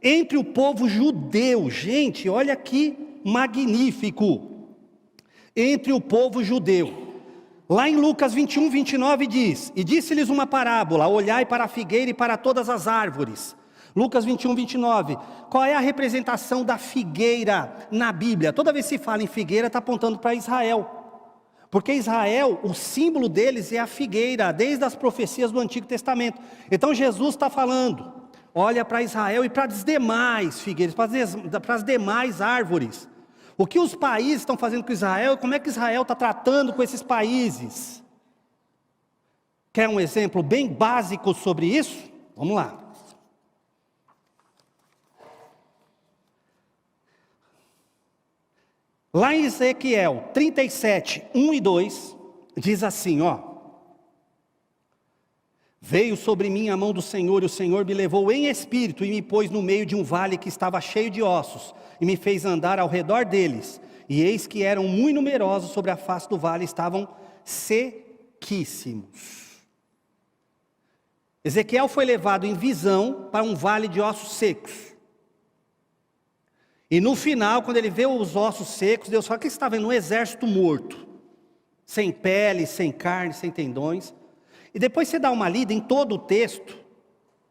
Entre o povo judeu, gente, olha que magnífico. Entre o povo judeu. Lá em Lucas 21, 29 diz: e disse-lhes uma parábola, olhai para a figueira e para todas as árvores. Lucas 21, 29. Qual é a representação da figueira na Bíblia? Toda vez que se fala em figueira, está apontando para Israel. Porque Israel, o símbolo deles é a figueira, desde as profecias do Antigo Testamento. Então Jesus está falando, olha para Israel e para as demais figueiras, para as demais árvores. O que os países estão fazendo com Israel, como é que Israel está tratando com esses países? Quer um exemplo bem básico sobre isso? Vamos lá. Lá em Ezequiel 37, 1 e 2, diz assim, ó. Veio sobre mim a mão do Senhor, e o Senhor me levou em espírito e me pôs no meio de um vale que estava cheio de ossos, e me fez andar ao redor deles. E eis que eram muito numerosos sobre a face do vale, estavam sequíssimos. Ezequiel foi levado em visão para um vale de ossos secos. E no final, quando ele vê os ossos secos, Deus fala que estava vendo um exército morto, sem pele, sem carne, sem tendões. E depois você dá uma lida em todo o texto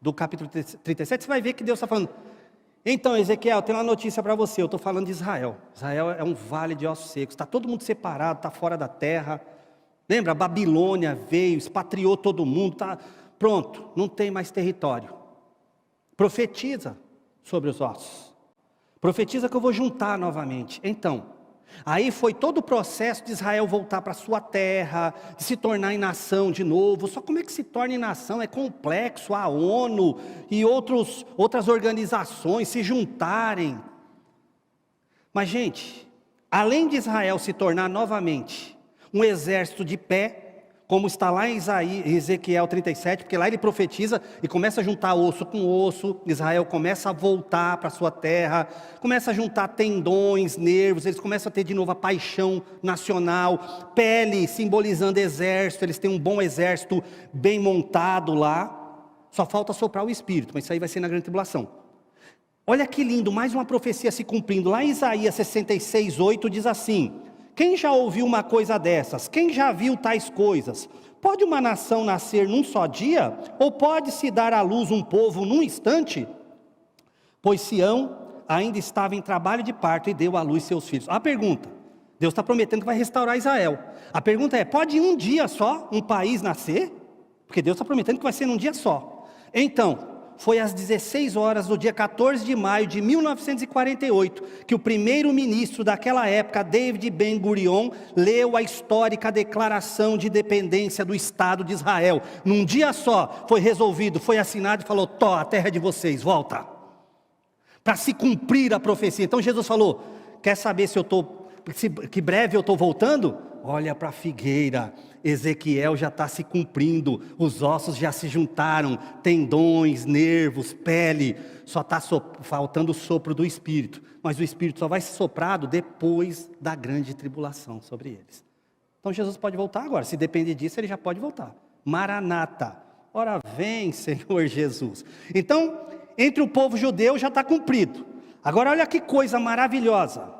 do capítulo 37, você vai ver que Deus está falando, então Ezequiel, tem uma notícia para você, eu estou falando de Israel. Israel é um vale de ossos secos, está todo mundo separado, está fora da terra. Lembra, a Babilônia veio, expatriou todo mundo, está pronto, não tem mais território. Profetiza sobre os ossos. Profetiza que eu vou juntar novamente. Então, aí foi todo o processo de Israel voltar para a sua terra, de se tornar em nação de novo. Só como é que se torna em nação? É complexo, a ONU e outras organizações se juntarem. Mas gente, além de Israel se tornar novamente um exército de pé, como está lá em Ezequiel 37, porque lá ele profetiza e começa a juntar osso com osso, Israel começa a voltar para a sua terra, começa a juntar tendões, nervos, eles começam a ter de novo a paixão nacional, pele simbolizando exército, eles têm um bom exército bem montado lá, só falta soprar o espírito, mas isso aí vai ser na grande tribulação. Olha que lindo, mais uma profecia se cumprindo, lá em Isaías 66, 8 diz assim: quem já ouviu uma coisa dessas? Quem já viu tais coisas? Pode uma nação nascer num só dia? Ou pode-se dar à luz um povo num instante? Pois Sião ainda estava em trabalho de parto e deu à luz seus filhos. A pergunta, Deus está prometendo que vai restaurar Israel. A pergunta é, pode um dia só um país nascer? Porque Deus está prometendo que vai ser num dia só. Então, foi às 16 horas do dia 14 de maio de 1948, que o primeiro-ministro daquela época, David Ben-Gurion, leu a histórica declaração de independência do Estado de Israel. Num dia só, foi resolvido, foi assinado e falou, a terra é de vocês, volta. Para se cumprir a profecia. Então Jesus falou, quer saber se que breve eu estou voltando? Olha para a figueira, Ezequiel já está se cumprindo, os ossos já se juntaram, tendões, nervos, pele, só está faltando o sopro do Espírito, mas o Espírito só vai ser soprado depois da grande tribulação sobre eles. Então Jesus pode voltar agora, se depender disso ele já pode voltar. Maranata, ora vem Senhor Jesus. Então, entre o povo judeu já está cumprido. Agora olha que coisa maravilhosa.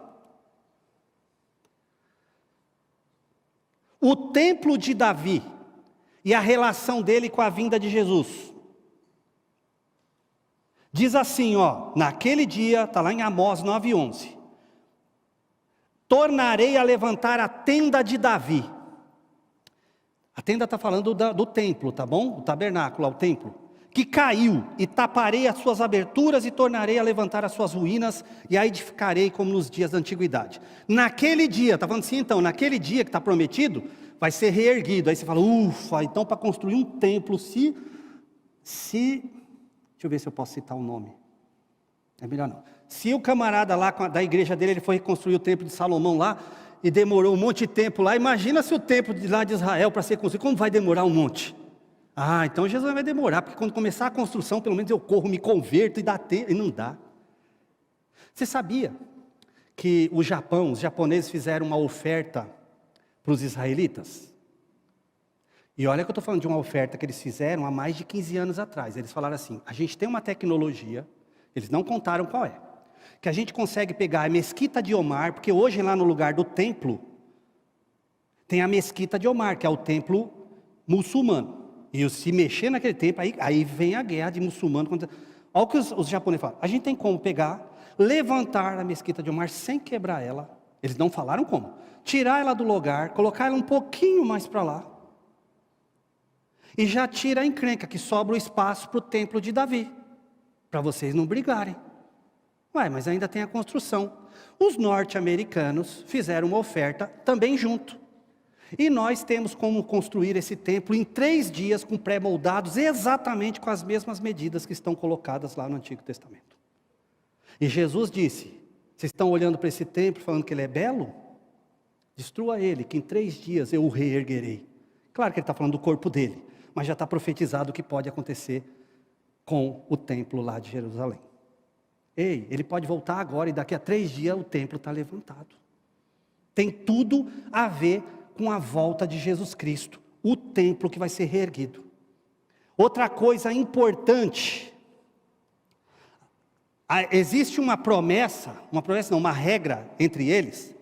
O templo de Davi e a relação dele com a vinda de Jesus. Diz assim, naquele dia, está lá em Amós 9:11. Tornarei a levantar a tenda de Davi. A tenda está falando do templo, tá bom? O tabernáculo, o templo. Que caiu, e taparei as suas aberturas e tornarei a levantar as suas ruínas e a edificarei como nos dias da antiguidade. Naquele dia, está falando assim então, naquele dia que está prometido, vai ser reerguido. Aí você fala, ufa, então para construir um templo, deixa eu ver se eu posso citar o nome, é melhor não. Se o camarada lá da igreja dele, ele foi reconstruir o templo de Salomão lá, e demorou um monte de tempo lá, imagina se o templo lá de Israel para ser construído, como vai demorar um monte? Então Jesus vai demorar, porque quando começar a construção, pelo menos eu corro, me converto e dá tempo, e não dá. Você sabia que os japoneses fizeram uma oferta para os israelitas? E olha que eu estou falando de uma oferta que eles fizeram há mais de 15 anos atrás. Eles falaram assim, a gente tem uma tecnologia, eles não contaram qual é, que a gente consegue pegar a mesquita de Omar, porque hoje lá no lugar do templo, tem a mesquita de Omar, que é o templo muçulmano. E se mexer naquele templo, aí vem a guerra de muçulmano. Olha o que os japoneses falam. A gente tem como pegar, levantar a mesquita de Omar sem quebrar ela. Eles não falaram como. Tirar ela do lugar, colocar ela um pouquinho mais para lá. E já tira a encrenca, que sobra o espaço para o templo de Davi. Para vocês não brigarem. Ué, mas ainda tem a construção. Os norte-americanos fizeram uma oferta também junto. E nós temos como construir esse templo em 3 dias com pré-moldados, exatamente com as mesmas medidas que estão colocadas lá no Antigo Testamento. E Jesus disse, vocês estão olhando para esse templo falando que ele é belo? Destrua ele, que em 3 dias eu o reerguerei. Claro que ele está falando do corpo dele, mas já está profetizado o que pode acontecer com o templo lá de Jerusalém. Ei, ele pode voltar agora e daqui a 3 dias o templo está levantado. Tem tudo a ver com a volta de Jesus Cristo, o templo que vai ser reerguido. Outra coisa importante, existe uma regra entre eles,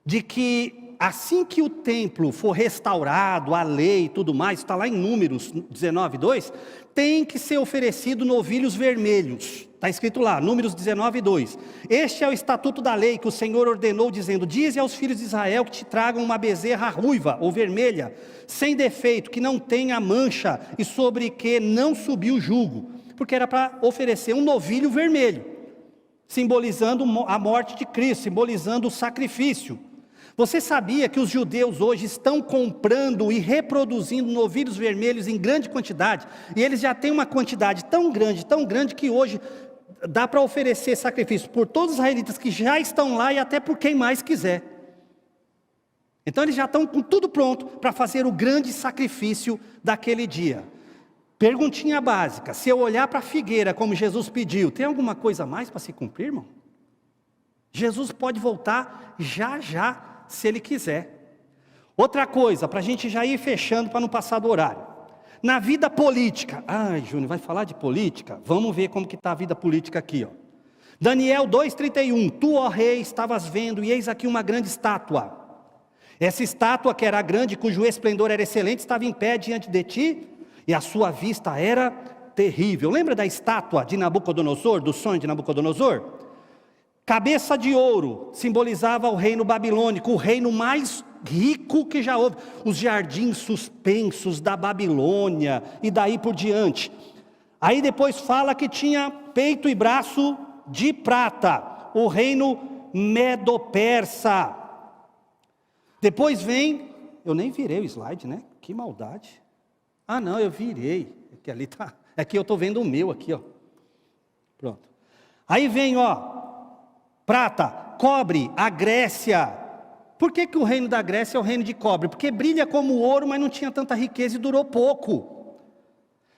de que assim que o templo for restaurado, a lei e tudo mais, está lá em Números 19:2, tem que ser oferecido novilhos vermelhos. Está escrito lá, Números 19:2. Este é o estatuto da lei que o Senhor ordenou, dizendo, dize aos filhos de Israel que te tragam uma bezerra ruiva ou vermelha, sem defeito, que não tenha mancha e sobre que não subiu o jugo. Porque era para oferecer um novilho vermelho, simbolizando a morte de Cristo, simbolizando o sacrifício. Você sabia que os judeus hoje estão comprando e reproduzindo novilhos vermelhos em grande quantidade? E eles já têm uma quantidade tão grande que hoje dá para oferecer sacrifício por todos os israelitas que já estão lá e até por quem mais quiser. Então eles já estão com tudo pronto para fazer o grande sacrifício daquele dia. Perguntinha básica, se eu olhar para a figueira como Jesus pediu, tem alguma coisa mais para se cumprir, irmão? Jesus pode voltar já, se ele quiser. Outra coisa, para a gente já ir fechando para não passar do horário. Na vida política, Júnior, vai falar de política? Vamos ver como que está a vida política aqui, ó. Daniel 2:31, tu, ó rei, estavas vendo, e eis aqui uma grande estátua. Essa estátua que era grande, cujo esplendor era excelente, estava em pé diante de ti, e a sua vista era terrível. Lembra da estátua de Nabucodonosor, do sonho de Nabucodonosor? Cabeça de ouro simbolizava o reino babilônico, o reino mais rico que já houve. Os jardins suspensos da Babilônia e daí por diante. Aí depois fala que tinha peito e braço de prata, o reino medo-persa. Depois vem, eu nem virei o slide, né? Que maldade. Não, eu virei. É que ali tá. É que eu estou vendo o meu aqui, ó. Pronto. Aí vem, prata, cobre, a Grécia. Por que o reino da Grécia é o reino de cobre? Porque brilha como ouro, mas não tinha tanta riqueza e durou pouco.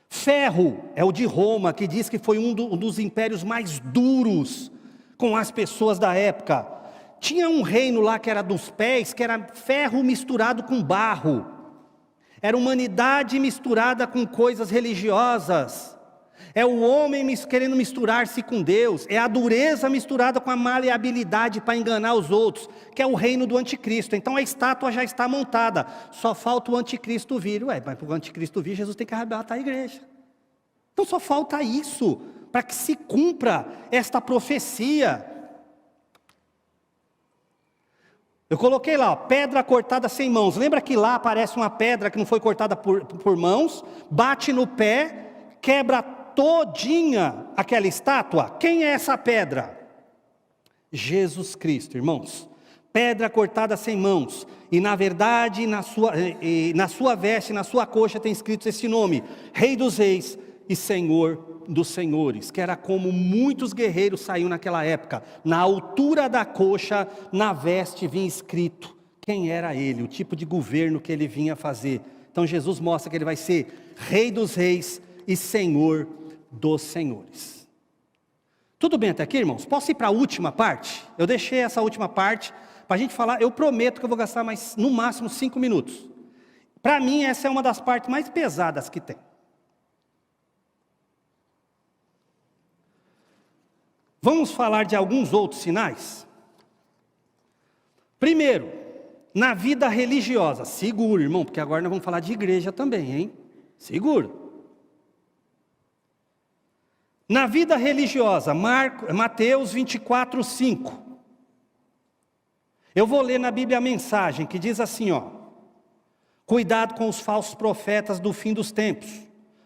Ferro é o de Roma, que diz que foi um dos impérios mais duros com as pessoas da época. Tinha um reino lá que era dos pés, que era ferro misturado com barro. Era humanidade misturada com coisas religiosas. É o homem querendo misturar-se com Deus. É a dureza misturada com a maleabilidade para enganar os outros, que é o reino do anticristo. Então a estátua já está montada, só falta o anticristo vir. Mas para o anticristo vir, Jesus tem que arrebatar a igreja. Então só falta isso, para que se cumpra esta profecia. Eu coloquei lá, pedra cortada sem mãos. Lembra que lá aparece uma pedra que não foi cortada por mãos, bate no pé, quebra todinha aquela estátua? Quem é essa pedra? Jesus Cristo, irmãos. Pedra cortada sem mãos. E na verdade, na sua veste, na sua coxa tem escrito esse nome: Rei dos Reis e Senhor dos Senhores. Que era como muitos guerreiros saíam naquela época. Na altura da coxa, na veste vinha escrito quem era ele, o tipo de governo que ele vinha fazer. Então Jesus mostra que ele vai ser Rei dos Reis e Senhor dos Senhores. Tudo bem até aqui, irmãos? Posso ir para a última parte? Eu deixei essa última parte para a gente falar. Eu prometo que eu vou gastar mais, no máximo 5 minutos. Para mim, essa é uma das partes mais pesadas que tem. Vamos falar de alguns outros sinais? Primeiro, na vida religiosa. Seguro, irmão, porque agora nós vamos falar de igreja também, hein? Seguro. Na vida religiosa, Mateus 24, 5. Eu vou ler na Bíblia a mensagem que diz assim, ó. Cuidado com os falsos profetas do fim dos tempos.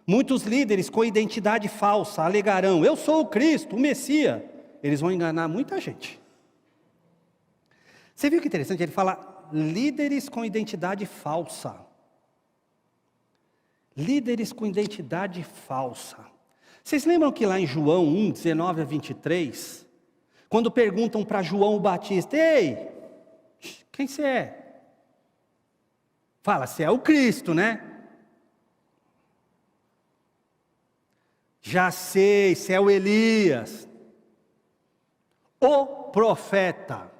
Muitos líderes com identidade falsa alegarão, eu sou o Cristo, o Messias. Eles vão enganar muita gente. Você viu que interessante? Ele fala, líderes com identidade falsa. Líderes com identidade falsa. Vocês lembram que lá em João 1, 19 a 23, quando perguntam para João o Batista, ei, quem você é? Fala, você é o Cristo, né? Já sei, você é o Elias. O profeta.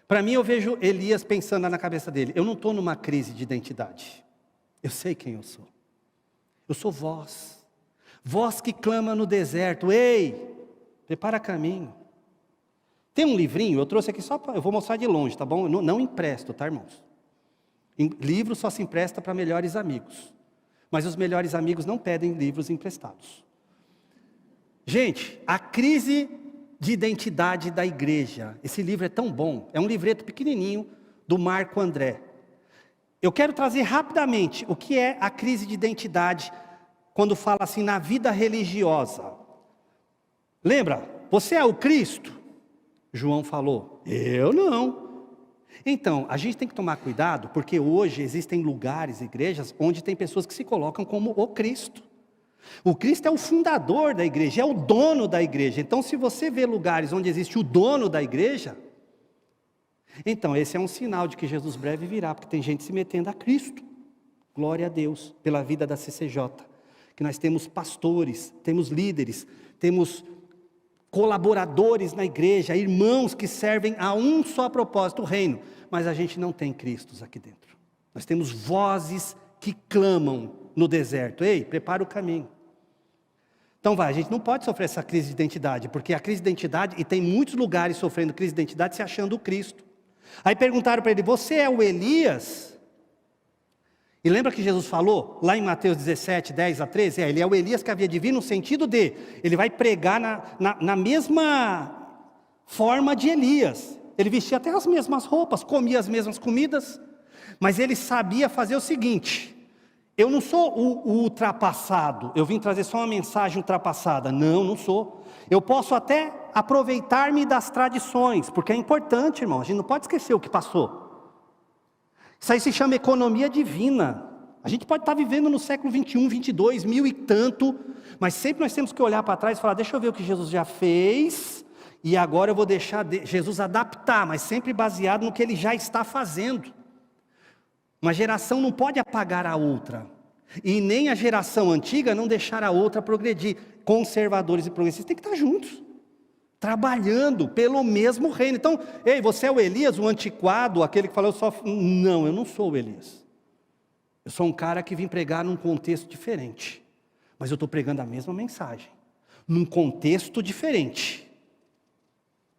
Para mim eu vejo Elias pensando na cabeça dele, eu não estou numa crise de identidade. Eu sei quem eu sou. Eu sou voz. Voz que clama no deserto, ei, prepara caminho. Tem um livrinho, eu trouxe aqui só para, eu vou mostrar de longe, tá bom? Eu não empresto, tá, irmãos? Livro só se empresta para melhores amigos. Mas os melhores amigos não pedem livros emprestados. Gente, a crise de identidade da igreja. Esse livro é tão bom, é um livreto pequenininho do Marco André. Eu quero trazer rapidamente o que é a crise de identidade quando fala assim na vida religiosa. Lembra? Você é o Cristo? João falou, eu não. Então, a gente tem que tomar cuidado, porque hoje existem lugares, igrejas, onde tem pessoas que se colocam como o Cristo. O Cristo é o fundador da igreja, é o dono da igreja. Então, se você vê lugares onde existe o dono da igreja, então esse é um sinal de que Jesus breve virá, porque tem gente se metendo a Cristo. Glória a Deus, pela vida da CCJ. Que nós temos pastores, temos líderes, temos colaboradores na igreja, irmãos que servem a um só propósito, o reino. Mas a gente não tem Cristos aqui dentro. Nós temos vozes que clamam no deserto. Ei, prepara o caminho. Então a gente não pode sofrer essa crise de identidade, porque a crise de identidade, e tem muitos lugares sofrendo crise de identidade se achando o Cristo. Aí perguntaram para ele, você é o Elias? E lembra que Jesus falou, lá em Mateus 17, 10 a 13, ele é o Elias que havia de vir no sentido de, ele vai pregar na mesma forma de Elias. Ele vestia até as mesmas roupas, comia as mesmas comidas, mas ele sabia fazer o seguinte, eu não sou o ultrapassado, eu vim trazer só uma mensagem ultrapassada, não sou. Eu posso até aproveitar-me das tradições, porque é importante, irmão, a gente não pode esquecer o que passou. Isso aí se chama economia divina. A gente pode estar vivendo no século 21, 22, 1000 e tanto, mas sempre nós temos que olhar para trás e falar, deixa eu ver o que Jesus já fez, e agora eu vou deixar Jesus adaptar, mas sempre baseado no que ele já está fazendo. Uma geração não pode apagar a outra, e nem a geração antiga não deixar a outra progredir. Conservadores e progressistas têm que estar juntos, trabalhando pelo mesmo reino. Então, ei, você é o Elias, o antiquado, aquele que falou só... Não, eu não sou o Elias. Eu sou um cara que vim pregar num contexto diferente. Mas eu estou pregando a mesma mensagem, num contexto diferente.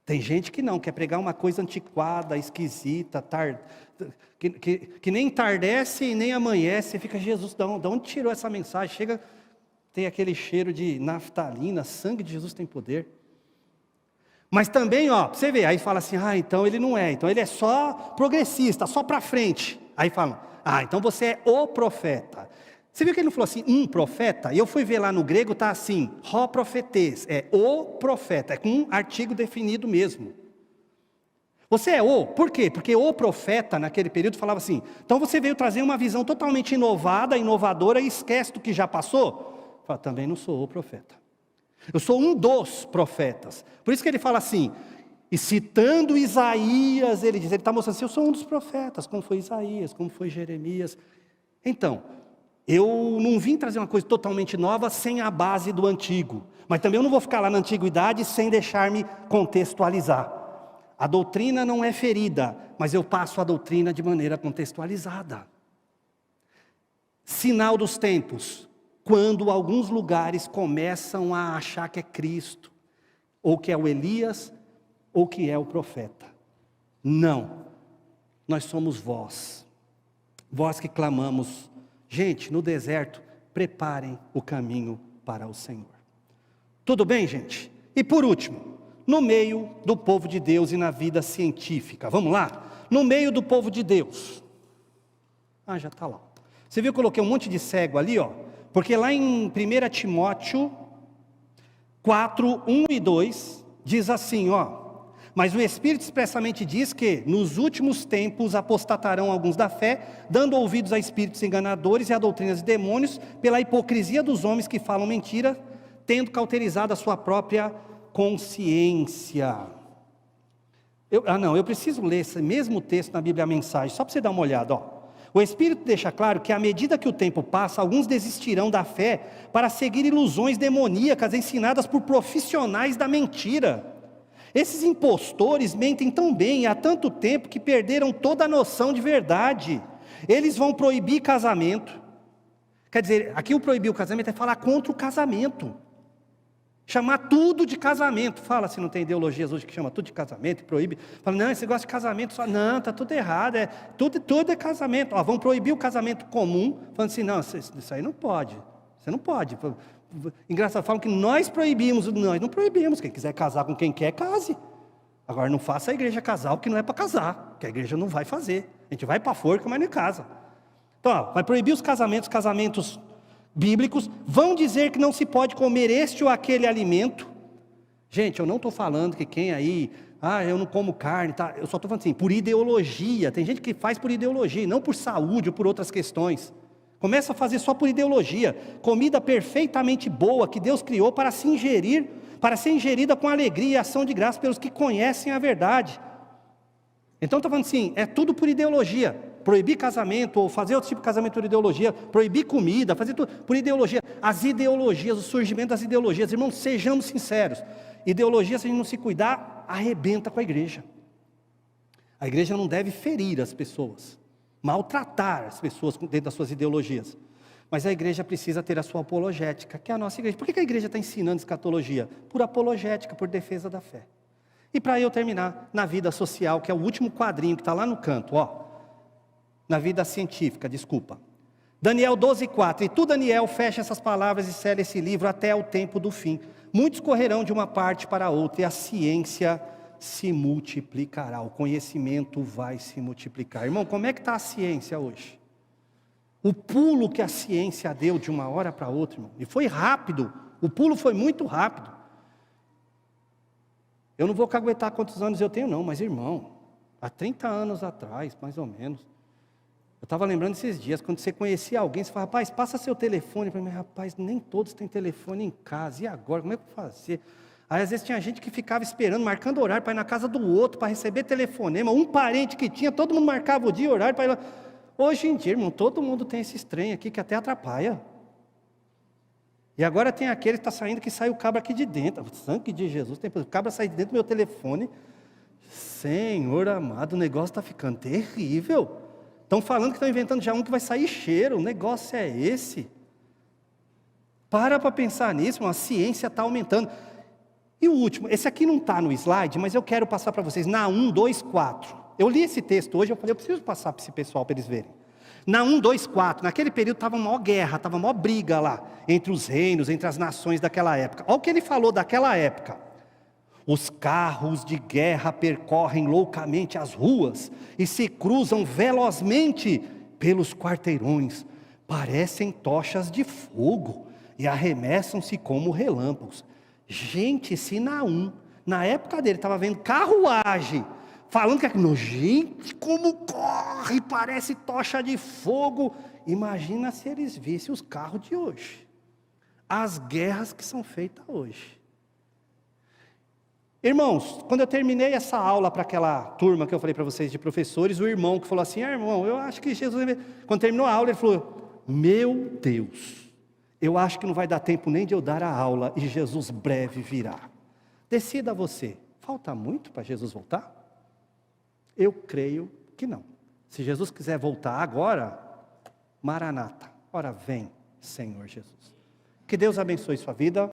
Tem gente que não, quer pregar uma coisa antiquada, esquisita, que nem entardece e nem amanhece. Fica, Jesus, de onde tirou essa mensagem? Chega, tem aquele cheiro de naftalina, sangue de Jesus tem poder. Mas também, você vê, aí fala assim, então ele não é, então ele é só progressista, só para frente. Aí falam, então você é o profeta. Você viu que ele não falou assim, um profeta? E eu fui ver lá no grego, está assim, ho profetes, é o profeta, é com um artigo definido mesmo. Você é por quê? Porque o profeta naquele período falava assim, então você veio trazer uma visão totalmente inovadora e esquece do que já passou? Fala, também não sou o profeta. Eu sou um dos profetas. Por isso que ele fala assim, e citando Isaías, ele diz, ele está mostrando assim, eu sou um dos profetas, como foi Isaías, como foi Jeremias. Então, eu não vim trazer uma coisa totalmente nova sem a base do antigo. Mas também eu não vou ficar lá na antiguidade sem deixar-me contextualizar. A doutrina não é ferida, mas eu passo a doutrina de maneira contextualizada. Sinal dos tempos, quando alguns lugares começam a achar que é Cristo, ou que é o Elias, ou que é o profeta. Não, nós somos vós que clamamos, gente, no deserto, preparem o caminho para o Senhor. Tudo bem, gente? E por último, no meio do povo de Deus e na vida científica, vamos lá? No meio do povo de Deus. Já está lá. Você viu que eu coloquei um monte de cego ali, ó? Porque lá em 1 Timóteo 4, 1 e 2, diz assim, ó. Mas o Espírito expressamente diz que nos últimos tempos apostatarão alguns da fé, dando ouvidos a espíritos enganadores e a doutrinas de demônios, pela hipocrisia dos homens que falam mentira, tendo cauterizado a sua própria consciência. Eu preciso ler esse mesmo texto na Bíblia Mensagem, só para você dar uma olhada, ó. O Espírito deixa claro que à medida que o tempo passa, alguns desistirão da fé para seguir ilusões demoníacas ensinadas por profissionais da mentira. Esses impostores mentem tão bem há tanto tempo que perderam toda a noção de verdade. Eles vão proibir casamento. Quer dizer, aqui o proibir o casamento é falar contra o casamento. Chamar tudo de casamento. Fala se não tem ideologias hoje que chama tudo de casamento e proíbe. Fala, não, esse negócio de casamento só. Não, está tudo errado. Tudo é casamento. Vão proibir o casamento comum. Falando assim, não, isso aí não pode. Você não pode. Engraçado, falam que nós proibimos. Nós não proibimos. Quem quiser casar com quem quer, case. Agora não faça a igreja casar o que não é para casar. Que a igreja não vai fazer. A gente vai para a forca, mas não casa. Então, vai proibir os casamentos bíblicos, vão dizer que não se pode comer este ou aquele alimento. Gente, eu não estou falando que quem aí, eu não como carne, tá? Eu só estou falando assim, por ideologia. Tem gente que faz por ideologia, não por saúde ou por outras questões. Começa a fazer só por ideologia. Comida perfeitamente boa que Deus criou para se ingerir, para ser ingerida com alegria e ação de graça pelos que conhecem a verdade. Então estou falando assim, é tudo por ideologia. Proibir casamento, ou fazer outro tipo de casamento por ideologia, proibir comida, fazer tudo por ideologia. As ideologias, o surgimento das ideologias, irmãos, sejamos sinceros. Ideologia, se a gente não se cuidar, arrebenta com a igreja. A igreja não deve ferir as pessoas, maltratar as pessoas dentro das suas ideologias. Mas a igreja precisa ter a sua apologética, que é a nossa igreja. Por que a igreja está ensinando escatologia? Por apologética, por defesa da fé. E para eu terminar, na vida social, que é o último quadrinho que está lá no canto, ó. Na vida científica, desculpa. Daniel 12:4. E tu, Daniel, fecha essas palavras e sela esse livro até o tempo do fim. Muitos correrão de uma parte para outra e a ciência se multiplicará. O conhecimento vai se multiplicar. Irmão, como é que está a ciência hoje? O pulo que a ciência deu de uma hora para outra, irmão. E foi rápido. O pulo foi muito rápido. Eu não vou caguetar quantos anos eu tenho não, mas irmão, há 30 anos atrás, mais ou menos, eu estava lembrando esses dias, quando você conhecia alguém, você fala, rapaz, passa seu telefone. Eu falei, mas rapaz, nem todos têm telefone em casa, e agora, como é que eu vou fazer? Aí às vezes tinha gente que ficava esperando, marcando horário para ir na casa do outro, para receber telefonema, um parente que tinha, todo mundo marcava o dia e horário para ir lá. Hoje em dia, irmão, todo mundo tem esse trem aqui que até atrapalha. E agora tem aquele que está saindo, que sai o cabo aqui de dentro, o sangue de Jesus, o cabra sai de dentro do meu telefone. Senhor amado, o negócio está ficando terrível. Estão falando que estão inventando já um que vai sair cheiro. O negócio é esse. Para pensar nisso, a ciência está aumentando. E o último, esse aqui não está no slide, mas eu quero passar para vocês. Naum 2:4. Eu li esse texto hoje, eu falei, eu preciso passar para esse pessoal, para eles verem. Naum 2:4, naquele período estava uma maior guerra, estava uma maior briga lá, entre os reinos, entre as nações daquela época. Olha o que ele falou daquela época. Os carros de guerra percorrem loucamente as ruas e se cruzam velozmente pelos quarteirões. Parecem tochas de fogo e arremessam-se como relâmpagos. Gente, se Naum, na época dele, estava vendo carruagem, falando que, gente, como corre, parece tocha de fogo. Imagina se eles vissem os carros de hoje. As guerras que são feitas hoje. Irmãos, quando eu terminei essa aula para aquela turma que eu falei para vocês de professores, o irmão que falou assim, irmão, eu acho que Jesus... Quando terminou a aula, ele falou, meu Deus, eu acho que não vai dar tempo nem de eu dar a aula e Jesus breve virá. Decida você, falta muito para Jesus voltar? Eu creio que não. Se Jesus quiser voltar agora, Maranata, Ora, vem, Senhor Jesus. Que Deus abençoe sua vida.